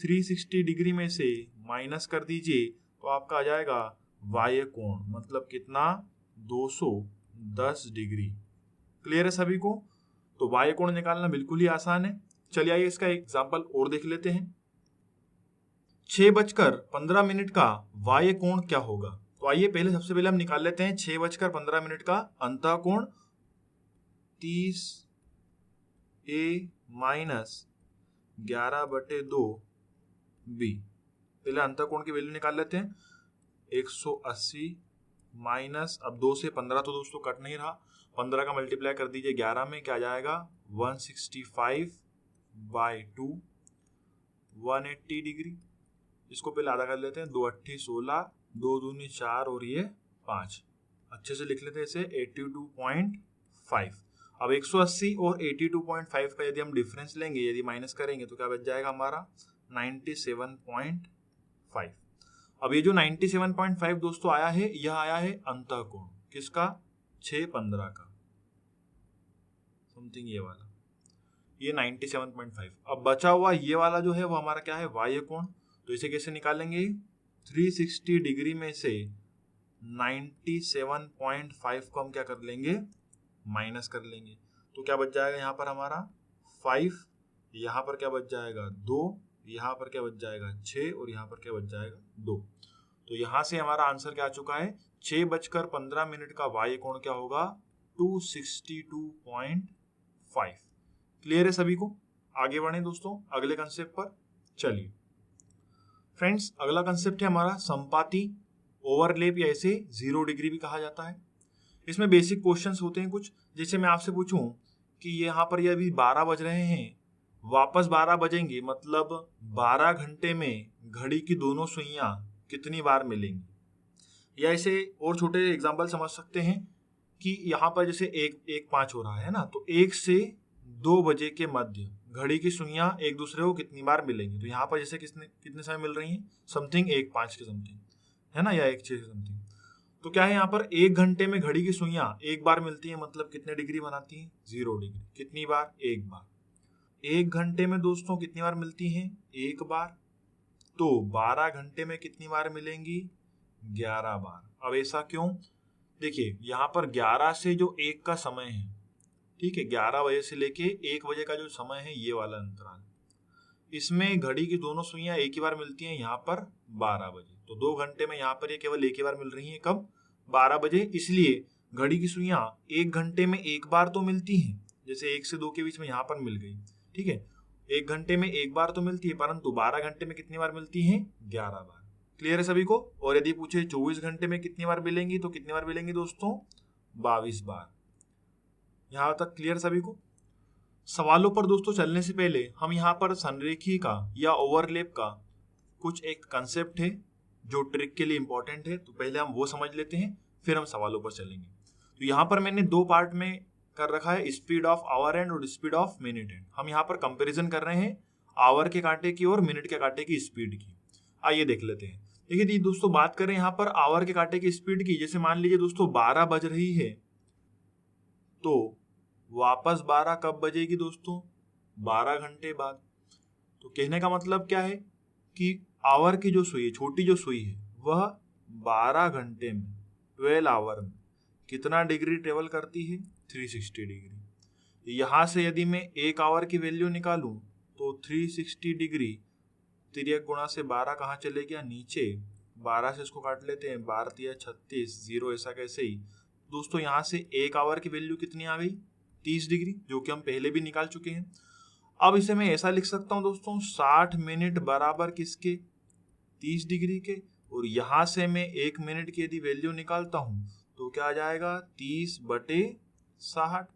360 डिग्री में से माइनस कर दीजिए, तो आपका आ जाएगा वाय कोण, मतलब कितना? 210 डिग्री। क्लियर है सभी को? तो वाय कोण निकालना बिल्कुल ही आसान है। चलिए आइए इसका एग्जांपल और देख लेते हैं। 6:15 का वाय कोण क्या होगा? तो आइए पहले सबसे पहले हम निकाल लेते हैं 6:15 का अंतःकोण 30 A माइनस 11/2 B। पहले अंतःकोण की वैल्यू निकाल लेते हैं। 180 माइनस, अब 2 से 15 तो दोस्तों कट नहीं रहा, 15 का मल्टीप्लाई कर दीजिए 11 में, क्या आ जाएगा? 165/2, 180 डिग्री। इसको पहले आधा कर लेते हैं। 2 8 16, 2 दूनी 4 और ये 5। अच्छे से लिख लेते हैं इसे, 82.5। अब 180 और 82.5 का यदि हम डिफरेंस लेंगे, यदि माइनस करेंगे, तो क्या बच जाएगा हमारा? 97.5। अब ये जो 97.5 दोस्तों आया है, यह आया है अंतःकोण किसका? 6:15 का, समथिंग ये वाला, ये 97.5। अब बचा हुआ ये वाला जो है वो हमारा क्या है? वाय कोण। तो इसे कैसे निकालेंगे? 360 डिग्री में से 97.5 को हम क्या कर लेंगे? माइनस कर लेंगे। तो क्या बच जाएगा यहाँ पर हमारा? 5, यहाँ पर क्या बच जाएगा? 2, यहाँ पर क्या बच जाएगा? 6 और यहाँ पर क्या बच जाएगा? 2। तो यहाँ से हमारा आंसर क्या आ चुका है? 6:15 का वाय कोण क्या होगा? 262.5। क्लियर है सभी को? आगे बढ़े दोस्तों अगले कंसेप्ट पर। चलिए फ्रेंड्स, अगला कंसेप्ट है हमारा संपाती ओवरलैप, या इसे 0 डिग्री भी कहा जाता है। इसमें बेसिक क्वेश्चंस होते हैं कुछ, जैसे मैं आपसे पूछूं कि यहाँ पर ये अभी 12 बज रहे हैं, वापस 12 बजेंगे, मतलब 12 घंटे में घड़ी की दोनों सुइयां कितनी बार मिलेंगी? या इसे और छोटे एग्जाम्पल समझ सकते हैं कि यहाँ पर जैसे 1:05 हो रहा है ना, तो 1 से 2 बजे के मध्य घड़ी की सुइयां एक दूसरे को कितनी बार मिलेंगी? तो यहाँ पर जैसे कितने समय मिल रही हैं? समथिंग 1:05 के समथिंग, है ना, या 1:06 के समथिंग। तो क्या है, यहाँ पर 1 घंटे में घड़ी की सुइयां एक बार मिलती है, मतलब कितने डिग्री बनाती हैं? 0 डिग्री। कितनी बार? एक बार। 1 घंटे में दोस्तों कितनी बार मिलती हैं? एक बार। तो 12 घंटे में कितनी बार मिलेंगी? 11 बार। अब ऐसा क्यों? देखिए यहाँ पर 11 से जो 1 का समय है, ठीक है, 11 बजे से लेके 1 बजे का जो समय है, ये वाला अंतराल, इसमें घड़ी की दोनों सुइयां एक ही बार मिलती हैं, यहाँ पर 12 बजे। तो 2 घंटे में यहाँ पर ये केवल एक ही बार मिल रही हैं, कब? 12 बजे। इसलिए घड़ी की सुइयां 1 घंटे में एक बार तो मिलती हैं, जैसे 1 से 2 के बीच में यहाँ पर मिल गई, ठीक है, 1 घंटे में एक बार तो मिलती है, परंतु 12 घंटे में कितनी बार मिलती हैं? 11 बार। क्लियर है सभी को? और यदि पूछे 24 घंटे में कितनी बार मिलेंगी, तो कितनी बार मिलेंगी दोस्तों? 22 बार। यहाँ तक क्लियर सभी को? सवालों पर दोस्तों चलने से पहले हम यहाँ पर संरेखी का या ओवरलैप का कुछ एक कंसेप्ट है जो ट्रिक के लिए इंपॉर्टेंट है, तो पहले हम वो समझ लेते हैं, फिर हम सवालों पर चलेंगे। तो यहाँ पर मैंने 2 पार्ट में कर रखा है, स्पीड ऑफ आवर एंड और स्पीड ऑफ मिनट एंड। हम यहाँ पर कंपेरिजन कर रहे हैं आवर के कांटे की और मिनट के कांटे की स्पीड की। आइए देख लेते हैं। देखिए दोस्तों, बात करें यहाँ पर आवर के कांटे की स्पीड की, जैसे मान लीजिए दोस्तों 12 बज रही है, तो वापस 12 कब बजेगी दोस्तों? 12 घंटे बाद। तो कहने का मतलब क्या है कि आवर की जो सुई, छोटी जो सुई है, वह 12 घंटे में, 12 आवर में कितना डिग्री ट्रेवल करती है? 360 डिग्री। यहाँ से यदि मैं 1 आवर की वैल्यू निकालूं, तो 360 डिग्री तिर्यक गुणा से 12 कहाँ चले गया? नीचे। 12 से इसको काट लेते हैं, 12 तिया 36, 0 ऐसा कैसे ही। दोस्तों यहाँ से 1 आवर की वैल्यू कितनी आ गई? 30 डिग्री, जो कि हम पहले भी निकाल चुके हैं। अब इसे मैं ऐसा लिख सकता हूं दोस्तों, 60 मिनट बराबर किसके? 30 डिग्री के। और यहां से मैं 1 मिनट की यदि वैल्यू निकालता हूं, तो क्या आ जाएगा? 30/60,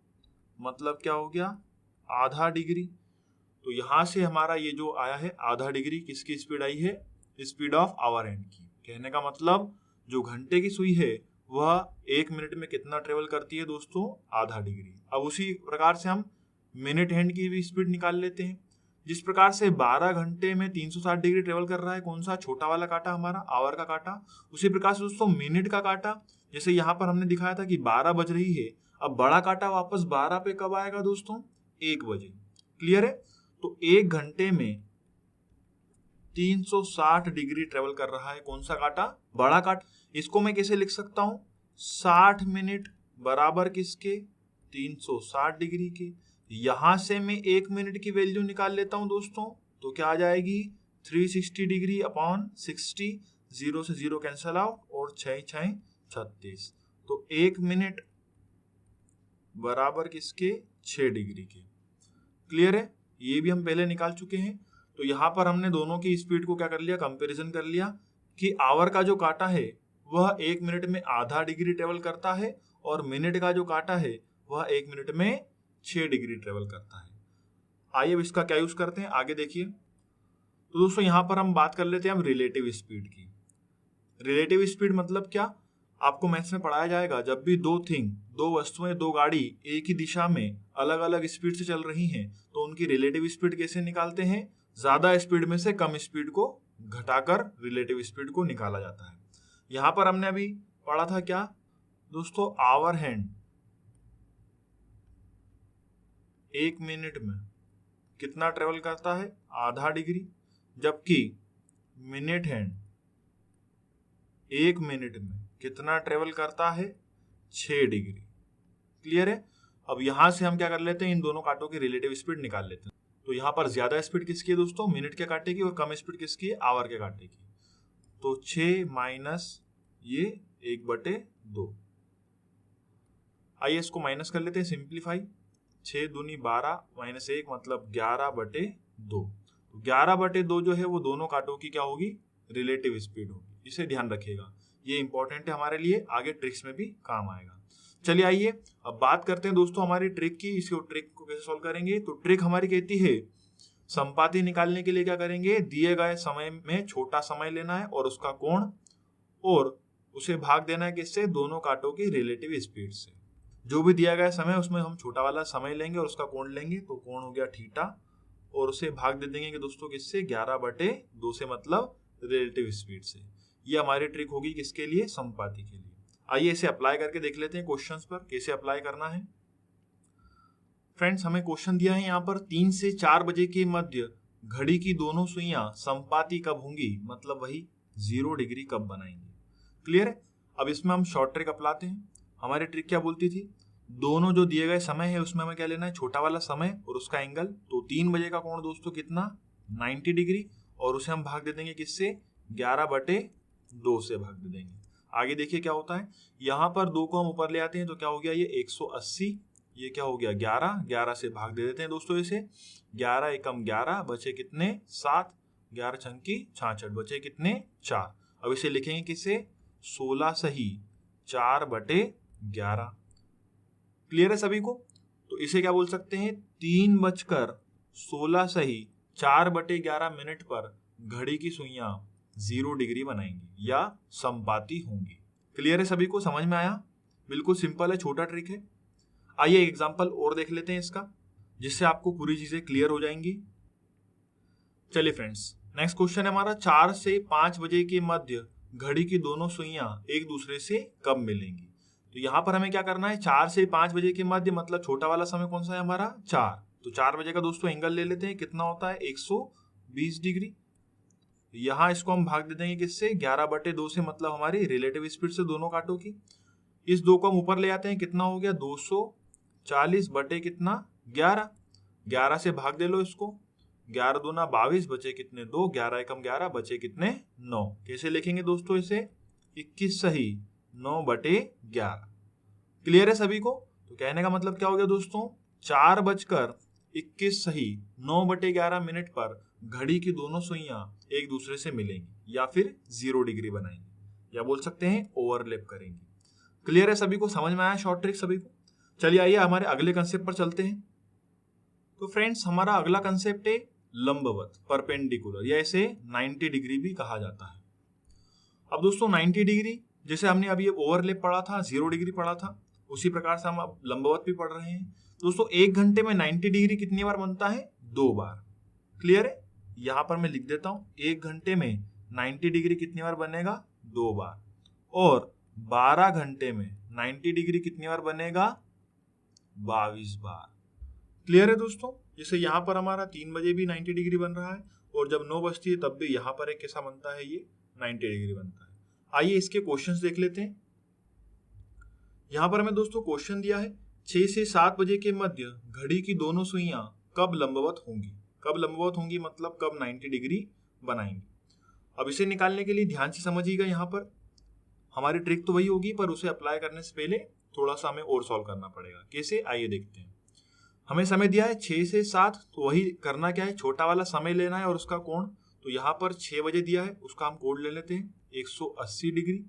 मतलब क्या हो गया? आधा डिग्री। तो यहां से हमारा ये जो आया है आधा डिग्री, किसकी स्पीड आई है? स्पीड ऑफ आवर हैंड की। कहने का मतलब जो घंटे की सुई है वह 1 मिनट में कितना ट्रेवल करती है दोस्तों, आधा डिग्री। अब उसी प्रकार से हम मिनट हैंड की भी स्पीड निकाल लेते हैं। जिस प्रकार से 12 घंटे में 360 डिग्री ट्रेवल कर रहा है कौन सा, छोटा वाला कांटा हमारा आवर का कांटा, उसी प्रकार से दोस्तों मिनट का कांटा, जैसे यहाँ पर हमने दिखाया था कि 12 बज रही है, अब बड़ा कांटा वापस 12 पे कब आएगा दोस्तों, 1 बजे। क्लियर है? तो 1 घंटे में 360 डिग्री ट्रेवल कर रहा है कौन सा कांटा, बड़ा कांटा। इसको मैं कैसे लिख सकता हूं, 60 मिनट बराबर किसके, 360 डिग्री के। यहां से मैं 1 मिनट की वैल्यू निकाल लेता हूं दोस्तों, तो क्या आ जाएगी 360 डिग्री अपॉन 60, 0 से 0 कैंसल आउट और 6 6 36, तो 1 मिनट बराबर किसके, 6 डिग्री के। क्लियर है? ये भी हम पहले निकाल चुके हैं। तो यहाँ पर हमने दोनों की स्पीड को क्या कर लिया, कंपैरिजन कर लिया कि आवर का जो कांटा है वह 1 मिनट में आधा डिग्री ट्रेवल करता है और मिनट का जो कांटा है वह 1 मिनट में 6 डिग्री ट्रेवल करता है। आइए अब इसका क्या यूज करते हैं, आगे देखिए। तो दोस्तों यहाँ पर हम बात कर लेते हैं हम रिलेटिव स्पीड की। रिलेटिव स्पीड मतलब क्या, आपको मैथ्स में पढ़ाया जाएगा, जब भी दो वस्तुएं, दो गाड़ी एक ही दिशा में अलग अलग स्पीड से चल रही हैं तो उनकी रिलेटिव स्पीड कैसे निकालते हैं, ज्यादा स्पीड में से कम स्पीड को घटाकर रिलेटिव स्पीड को निकाला जाता है। यहां पर हमने अभी पढ़ा था क्या दोस्तों, आवर हैंड 1 मिनट में कितना ट्रेवल करता है, आधा डिग्री, जबकि मिनट हैंड 1 मिनट में कितना ट्रेवल करता है, 6 डिग्री। क्लियर है? अब यहां से हम क्या कर लेते हैं, इन दोनों कांटों की रिलेटिव स्पीड निकाल लेते हैं। तो यहाँ पर ज्यादा स्पीड किसकी है दोस्तों, मिनट के कांटे की, और कम स्पीड किसकी है, आवर के कांटे की। तो 6 माइनस ये 1/2। आइए इसको माइनस कर लेते हैं, सिंप्लीफाई। 6 दूनी 12 माइनस 1 मतलब 11/2। 11/2 जो है वो दोनों कांटों की क्या होगी, रिलेटिव स्पीड होगी। इसे ध्यान रखिएगा, ये इंपॉर्टेंट है हमारे लिए, आगे ट्रिक्स में भी काम आएगा। चलिए आइए अब बात करते हैं दोस्तों हमारी ट्रिक की। इसको ट्रिक को कैसे सॉल्व करेंगे, तो ट्रिक हमारी कहती है संपाती निकालने के लिए क्या करेंगे, दिए गए समय में छोटा समय लेना है और उसका कोण, और उसे भाग देना है किससे, दोनों कांटों की रिलेटिव स्पीड से। जो भी दिया गया समय उसमें हम छोटा वाला समय लेंगे और उसका कोण लेंगे, तो कोण हो गया थीटा, और उसे भाग दे देंगे कि दोस्तों किससे, 11/2 से, मतलब रिलेटिव स्पीड से। ये हमारी ट्रिक होगी किसके लिए, संपाती के लिए। आइए इसे अप्लाई करके देख लेते हैं क्वेश्चंस पर, कैसे अप्लाई करना है। फ्रेंड्स हमें क्वेश्चन दिया है यहाँ पर 3 से 4 बजे के मध्य घड़ी की दोनों सुइयां संपाती कब होंगी, मतलब वही 0 डिग्री कब बनाएंगे। क्लियर है? अब इसमें हम शॉर्ट ट्रिक अपनाते हैं। हमारी ट्रिक क्या बोलती थी, दोनों जो दिए गए समय है उसमें हमें क्या लेना है, छोटा वाला समय और उसका एंगल। तो 3 बजे का कोण दोस्तों कितना, 90 डिग्री, और उसे हम भाग दे देंगे किससे, 11/2 से भाग दे देंगे। आगे देखिए क्या होता है, यहाँ पर 2 को हम ऊपर ले आते हैं तो क्या हो गया, ये 180, ये क्या हो गया 11 से भाग दे देते हैं दोस्तों इसे, 11 एकम 11 बचे कितने 7, 11 छंकी 66 बचे कितने 4। अब इसे लिखेंगे किससे, 16 सही 4/11। क्लियर है सभी को? तो इसे क्या बोल सकते हैं, 3:16 सही 4/11 मिनट पर घड़ी की सुइयां 0 डिग्री बनाएंगी या संपाती होंगी। क्लियर है सभी को, समझ में आया? बिल्कुल सिंपल है, छोटा ट्रिक है। आइए एक एग्जांपल और देख लेते हैं इसका, जिससे आपको पूरी चीजें क्लियर हो जाएंगी। चलिए फ्रेंड्स, नेक्स्ट क्वेश्चन है हमारा, 4 से 5 बजे के मध्य घड़ी की दोनों सुइयां एक दूसरे से कब मिलेंगी। तो यहाँ पर हमें क्या करना है, 4 से 5 बजे के मध्य मतलब छोटा वाला समय कौन सा है हमारा, 4। तो 4 बजे का दोस्तों एंगल ले लेते हैं, कितना होता है 120 डिग्री। यहाँ इसको हम भाग दे देंगे किससे, 11/2 से, मतलब हमारी रिलेटिव स्पीड से दोनों कांटों की। इस 2 को हम ऊपर ले आते हैं, कितना हो गया 240 बटे कितना 11, 11 से भाग दे लो इसको, 11 दूना 22 बचे कितने 2, 11 एकम 11 बचे कितने 9। कैसे लिखेंगे दोस्तों इसे, 21 सही 9/11। क्लियर है सभी को? तो कहने का मतलब क्या हो गया दोस्तों, 4:21 सही 9/11 मिनट पर घड़ी की दोनों सुइयां एक दूसरे से मिलेंगी या फिर 0 डिग्री बनाएंगी, या बोल सकते हैं ओवरलैप करेंगी। क्लियर है सभी को, समझ में आया शॉर्ट ट्रिक सभी को? चलिए आइए हमारे अगले कंसेप्ट पर चलते हैं। तो फ्रेंड्स हमारा अगला कंसेप्ट है लंबवत परपेंडिकुलर, या इसे 90 डिग्री भी कहा जाता है। अब दोस्तों 90 डिग्री जैसे हमने अभी ओवरलैप पढ़ा था, 0 डिग्री पढ़ा था, उसी प्रकार से हम अब लंबवत भी पढ़ रहे हैं। दोस्तों 1 घंटे में 90 डिग्री कितनी बार बनता है? 2 बार। क्लियर है? यहां पर मैं लिख देता हूं, 1 घंटे में 90 डिग्री कितनी बार बनेगा? 2 बार। और 12 घंटे में 90 डिग्री कितनी बार बनेगा? 22 बार। क्लियर है दोस्तों? जैसे यहाँ पर हमारा 3 बजे भी 90 डिग्री बन रहा है, और जब 9 बजती है तब भी यहाँ पर एक कैसा बनता है? ये 90 डिग्री बनता है। आइए इसके क्वेश्चंस देख लेते हैं। यहाँ पर हमें दोस्तों क्वेश्चन दिया है, 6 से 7 बजे के मध्य घड़ी की दोनों सुइयां कब लंबवत होंगी? कब लंबवत होंगी मतलब कब 90 डिग्री बनाएंगी। अब इसे निकालने के लिए ध्यान से समझिएगा, यहाँ पर हमारी ट्रिक तो वही होगी, पर उसे अप्लाई करने से पहले थोड़ा सा हमें और सॉल्व करना पड़ेगा। कैसे? आइए देखते हैं। हमें समय दिया है 6 से 7, तो वही करना क्या है? छोटा वाला समय लेना है और उसका कोण। तो यहाँ पर 6 बजे दिया है, उसका हम कोण ले लेते हैं 180 डिग्री।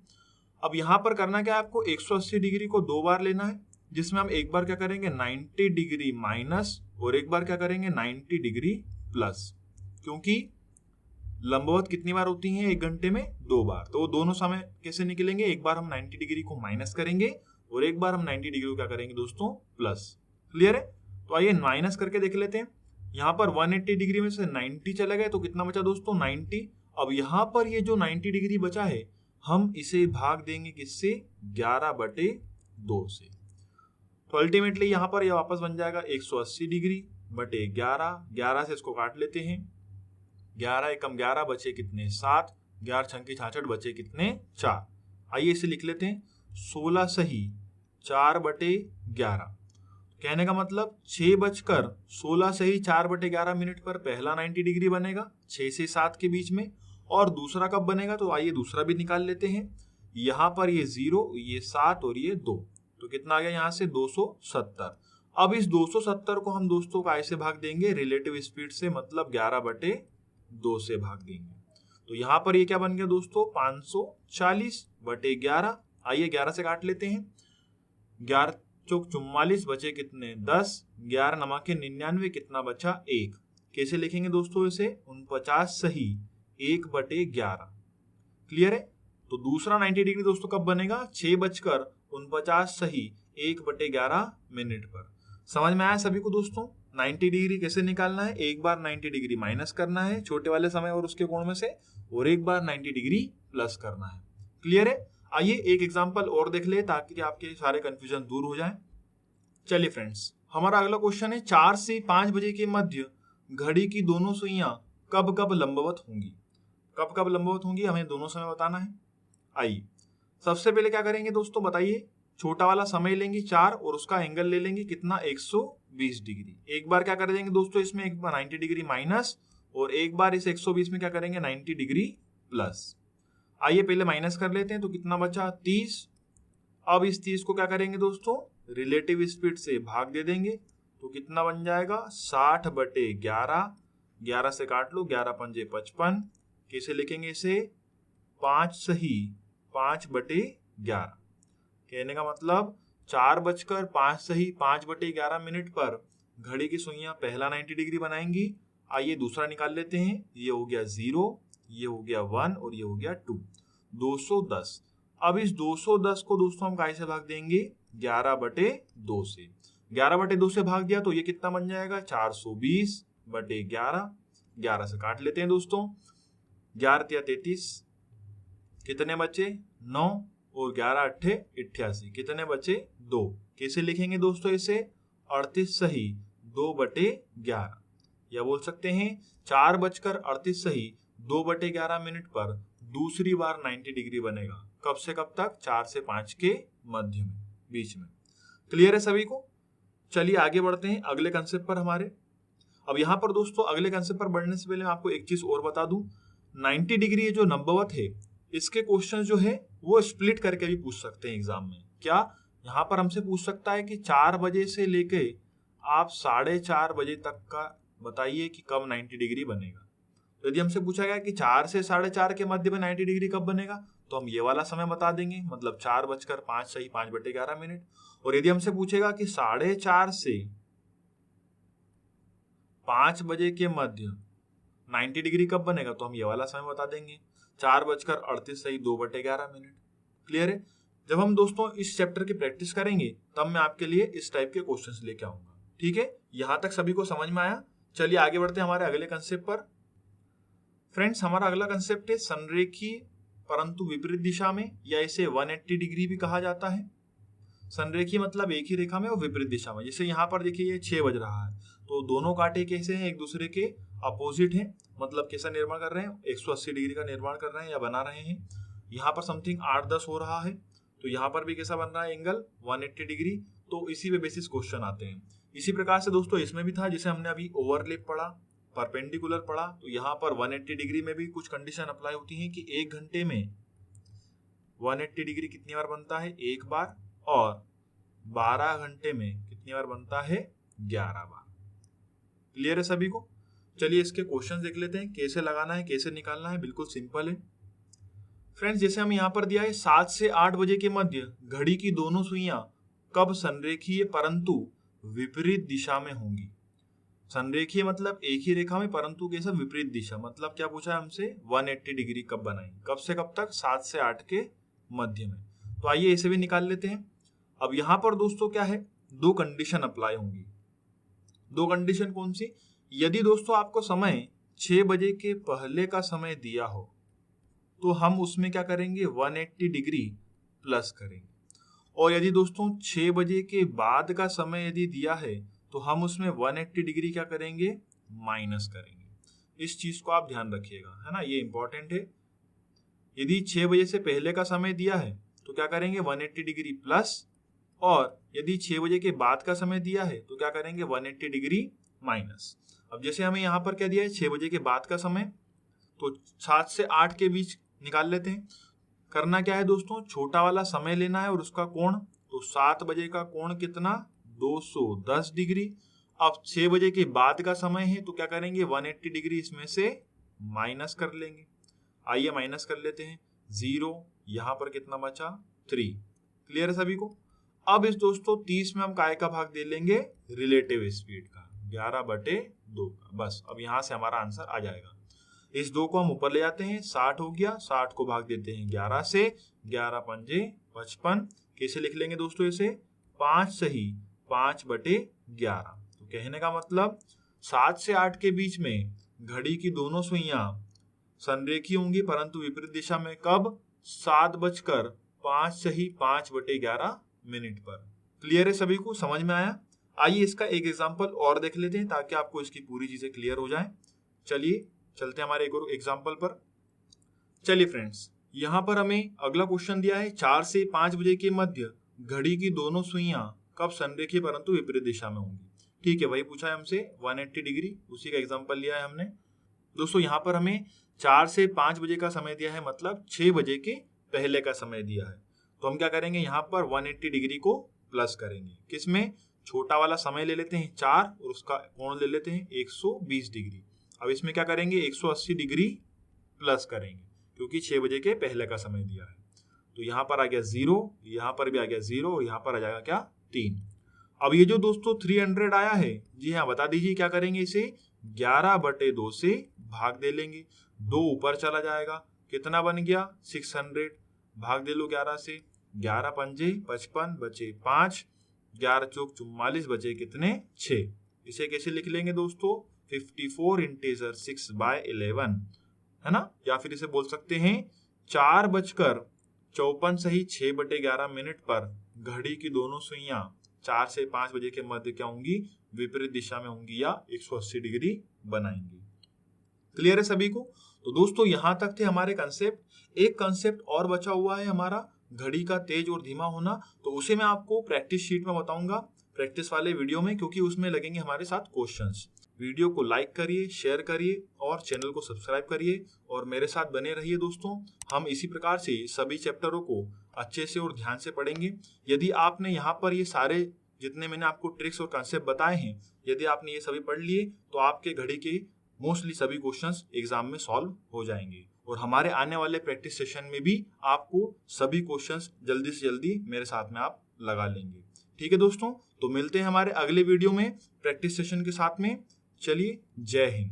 अब यहाँ पर करना क्या है आपको? 180 डिग्री को 2 बार लेना है, जिसमें हम एक बार क्या करेंगे? 90 डिग्री माइनस, और एक बार क्या करेंगे? 90 डिग्री प्लस। क्योंकि लंबवत कितनी बार होती है 1 घंटे में? 2 बार। तो दोनों समय कैसे निकलेंगे? एक बार हम 90 डिग्री को माइनस करेंगे और एक बार हम 90 डिग्री को क्या करेंगे दोस्तों? प्लस। क्लियर है? तो आइए माइनस करके देख लेते हैं। यहाँ पर 180 डिग्री में से 90 चला गया, तो कितना बचा दोस्तों? 90। अब यहाँ पर ये जो 90 डिग्री बचा है, हम इसे भाग देंगे किससे? 11/2 से। तो अल्टीमेटली यहाँ पर यह वापस बन जाएगा 180 डिग्री बटे 11। 11 से इसको काट लेते हैं, 11 एकम 11 बचे कितने? 7। 11 छंकी 66 बचे कितने? 4। आइए इसे लिख लेते हैं, 16 सही 4/11। कहने का मतलब 6 बजकर 16 सही 4/11 मिनट पर पहला 90 डिग्री बनेगा 6 से 7 के बीच में। और दूसरा कब बनेगा? तो आइए दूसरा भी निकाल लेते हैं। यहाँ पर ये 0, ये 7 और ये 2, तो कितना आ गया यहाँ से? 270। अब इस 270 को हम दोस्तों का ऐसे भाग देंगे रिलेटिव स्पीड से, मतलब 11/2 से भाग देंगे। तो यहाँ पर ये क्या बन गया दोस्तों? 540/11। आइए 11 से काट लेते हैं, 11 चौक 44 बचे कितने? 10। 11 नमके 99, कितना बचा? 1। कैसे लिखेंगे दोस्तों इसे? 49 सही 1/11। क्लियर है? तो दूसरा 90 डिग्री दोस्तों कब बनेगा? 6 बजकर 49 सही 1/11 मिनट पर। समझ में आया सभी को दोस्तों? 90 डिग्री कैसे निकालना है? एक बार 90 डिग्री माइनस करना है छोटे वाले समय और उसके कोण में से, और एक बार 90 डिग्री प्लस करना है। क्लियर है? आइए एक एग्जांपल और देख ले ताकि आपके सारे कंफ्यूजन दूर हो जाएं। चलिए फ्रेंड्स, हमारा अगला क्वेश्चन है, 4 से 5 बजे के मध्य घड़ी की दोनों सुइयां कब कब लंबवत होंगी? कब कब लंबवत होंगी हमें दोनों समय बताना है। आइए सबसे पहले क्या करेंगे दोस्तों बताइए? छोटा वाला समय लेंगे 4 और उसका एंगल ले लेंगे कितना? 120 डिग्री। एक बार क्या कर देंगे दोस्तों इसमें? एक बार 90 डिग्री माइनस, और एक बार इस 120 में क्या करेंगे? 90 डिग्री प्लस। आइए पहले माइनस कर लेते हैं, तो कितना बचा? 30। अब इस 30 को क्या करेंगे दोस्तों? रिलेटिव स्पीड से भाग दे देंगे, तो कितना बन जाएगा? 60/11। 11 से काट लो, 11 पंजे 55। कैसे लिखेंगे इसे? 5 सही 5/11। कहने का मतलब 4 बजकर 5 सही 5/11 मिनट पर घड़ी की सुइयां पहला 90 डिग्री बनाएंगी। आइए दूसरा निकाल लेते हैं। ये हो गया 0, ये हो गया 1 और ये हो गया 2। 210। अब इस 210 को दोस्तों हम कैसे भाग देंगे? 11/2 से। 11/2 से भाग दिया तो ये कितना बन जाएगा? 420/11। 11 से काट लेते हैं दोस्तों, 11 × 33 कितने बचे? 9, और 11 × 8 88, कितने बचे? 2। कैसे लिखेंगे दोस्तों इसे? 38 सही 2/11, या बोल सकते हैं 4 बजकर 38 सही 2/11 मिनट पर दूसरी बार 90 डिग्री बनेगा। कब से कब तक? 4 से 5 के मध्य में, बीच में। क्लियर है सभी को? चलिए आगे बढ़ते हैं अगले कंसेप्ट पर हमारे। अब यहाँ पर दोस्तों अगले कंसेप्ट पर बढ़ने से पहले मैं आपको एक चीज और बता दूं, 90 डिग्री ये जो लंबवत है, इसके क्वेश्चन जो है वो स्प्लिट करके भी पूछ सकते हैं एग्जाम में। क्या? यहाँ पर हमसे पूछ सकता है कि 4 बजे से लेके आप 4:30 बजे तक का बताइए कि कब 90 डिग्री बनेगा। तो यदि हमसे पूछा गया कि 4 से 4:30 के मध्य में 90 डिग्री कब बनेगा, तो हम ये वाला समय बता देंगे, मतलब 4 बजकर 5 सही 5/11 मिनट। और यदि हमसे पूछेगा कि 4:30 से 5 बजे के मध्य 90 डिग्री कब बनेगा, तो हम ये वाला समय बता देंगे, 4:38 सही 2/11 क्लियर है। जब हम दोस्तों इस चैप्टर की प्रैक्टिस करेंगे तब मैं आपके लिए इस टाइप के क्वेश्चंस लेके आऊंगा। ठीक है, यहां तक सभी को समझ में आया। चलिए आगे बढ़ते हैं हमारे अगले कंसेप्ट पर। फ्रेंड्स, हमारा अगला कंसेप्ट है संरेखीय परंतु विपरीत दिशा में, या इसे 180 डिग्री भी कहा जाता है। संरेखीय मतलब एक ही रेखा में और विपरीत दिशा में। जैसे यहाँ पर देखिए ये 6 बज रहा है, तो दोनों कांटे कैसे हैं, एक दूसरे के अपोजिट हैं, मतलब कैसा निर्माण कर रहे हैं, 180 डिग्री का निर्माण कर रहे हैं या बना रहे हैं। यहाँ पर समथिंग 8-10 हो रहा है, तो यहाँ पर भी कैसा बन रहा है एंगल 180 डिग्री। तो इसी पे बेसिस क्वेश्चन आते हैं। इसी प्रकार से दोस्तों इसमें भी था, जिसे हमने अभी ओवरलैप पढ़ा, परपेंडिकुलर पढ़ा, तो यहाँ पर 180 डिग्री में भी कुछ कंडीशन अप्लाई होती है कि 1 घंटे में 180 डिग्री कितनी बार बनता है, 1 बार, और 12 घंटे में कितनी बार बनता है, 11 बार। क्लियर है सभी को। चलिए इसके क्वेश्चन देख लेते हैं, कैसे लगाना है, कैसे निकालना है। बिल्कुल सिंपल है फ्रेंड्स। जैसे हम यहाँ पर दिया है 7 से 8 बजे के मध्य घड़ी की दोनों सुइयां कब संरेखीय परंतु विपरीत दिशा में होंगी। संरेखीय मतलब एक ही रेखा में, परंतु कैसा, विपरीत दिशा। मतलब क्या पूछा है हमसे, 180 डिग्री कब बनाएंगे, कब से कब तक, 7 से 8 के मध्य में। तो आइए इसे भी निकाल लेते हैं। अब यहाँ पर दोस्तों क्या है, 2 कंडीशन अप्लाई होंगी। 2 कंडीशन कौन सी, यदि दोस्तों आपको समय 6 बजे के पहले का समय दिया हो तो हम उसमें क्या करेंगे, 180 डिग्री प्लस करेंगे। और यदि दोस्तों 6 बजे के बाद का समय यदि दिया है तो हम उसमें 180 डिग्री क्या करेंगे, माइनस करेंगे। इस चीज को आप ध्यान रखिएगा, है ना, ये इंपॉर्टेंट है। यदि 6 बजे से पहले का समय दिया है तो क्या करेंगे, 180 डिग्री प्लस, और यदि 6 बजे के बाद का समय दिया है तो क्या करेंगे, 180 डिग्री माइनस। अब जैसे हमें यहाँ पर क्या दिया है, 6 बजे के बाद का समय, तो 7 से 8 के बीच निकाल लेते हैं। करना क्या है दोस्तों, छोटा वाला समय लेना है और उसका कोण, तो 7 बजे का कोण कितना, 210 डिग्री। अब 6 बजे के बाद का समय है तो क्या करेंगे, 180 डिग्री इसमें से माइनस कर लेंगे। आइए माइनस कर लेते हैं, 0, यहाँ पर कितना बचा, 3। क्लियर है सभी को। अब इस दोस्तों 30 में हम काय का भाग दे लेंगे, रिलेटिव स्पीड का, 11/2 का। बस अब यहाँ से हमारा आंसर आ जाएगा। इस 2 को हम ऊपर ले जाते हैं, 60 हो गया, 60 को भाग देते हैं 11 से, 11×5 = 55। कैसे लिख लेंगे दोस्तों इसे, 5 सही 5/11। तो कहने का मतलब 7 से 8 के बीच में घड़ी की दोनों सुइयां संरेखीय होंगी परंतु विपरीत दिशा में, कब, 7:05 सही 5/11 पर। क्लियर है सभी को, समझ में आया। आइए इसका एक एग्जाम्पल और देख लेते हैं ताकि आपको इसकी पूरी चीजें क्लियर हो जाए। चलिए चलते हैं हमारे एक और एग्जाम्पल पर। चलिए फ्रेंड्स, यहाँ पर हमें अगला क्वेश्चन दिया है, 4 से 5 बजे के मध्य घड़ी की दोनों सुइयां कब संरेखीय परंतु विपरीत दिशा में होंगी। ठीक है, वही पूछा है हमसे 180 डिग्री, उसी का एग्जाम्पल लिया है हमने। दोस्तों यहाँ पर हमें 4 से 5 बजे का समय दिया है, मतलब 6 बजे के पहले का समय दिया है। तो हम क्या करेंगे, यहाँ पर 180 डिग्री को प्लस करेंगे। किसमें, छोटा वाला समय ले लेते हैं 4 और उसका कोण ले लेते हैं 120 डिग्री। अब इसमें क्या करेंगे, 180 डिग्री प्लस करेंगे क्योंकि 6 बजे के पहले का समय दिया है। तो यहाँ पर आ गया 0, यहाँ पर भी आ गया 0 और यहाँ पर आ जाएगा क्या, 3। अब ये जो दोस्तों 300 आया है, जी हाँ बता दीजिए क्या करेंगे, इसे 11/2 से भाग दे लेंगे। 2 ऊपर चला जाएगा, कितना बन गया, 600। भाग दे लो 11 से, 11×5 = 55 बचे 5, 11×4 = 44 बचे कितने, 6। इसे कैसे लिख लेंगे दोस्तों, 54 इंटीजर 6/11, है ना। या फिर इसे बोल सकते हैं 4:54 सही 6/11 पर घड़ी की दोनों सुइयां 4 से 5 बजे के मध्य क्या होंगी, विपरीत दिशा में होंगी या 180 डिग्री बनाएंगी। क्लियर है सभी को। तो दोस्तों यहाँ तक थे हमारे कंसेप्ट। एक कंसेप्ट और बचा हुआ है हमारा, घड़ी का तेज और धीमा होना। तो उसे मैं आपको प्रैक्टिस शीट में बताऊंगा, प्रैक्टिस वाले वीडियो में, क्योंकि उसमें लगेंगे हमारे साथ क्वेश्चंस। वीडियो को लाइक करिए, शेयर करिए और चैनल को सब्सक्राइब करिए और मेरे साथ बने रहिए दोस्तों। हम इसी प्रकार से सभी चैप्टरों को अच्छे से और ध्यान से पढ़ेंगे। यदि आपने यहाँ पर ये सारे जितने मैंने आपको ट्रिक्स और कंसेप्ट बताए हैं, यदि आपने ये सभी पढ़ लिए तो आपके घड़ी के मोस्टली सभी क्वेश्चंस एग्जाम में सॉल्व हो जाएंगे। और हमारे आने वाले प्रैक्टिस सेशन में भी आपको सभी क्वेश्चंस जल्दी से जल्दी मेरे साथ में आप लगा लेंगे। ठीक है दोस्तों, तो मिलते हैं हमारे अगले वीडियो में प्रैक्टिस सेशन के साथ में। चलिए, जय हिंद।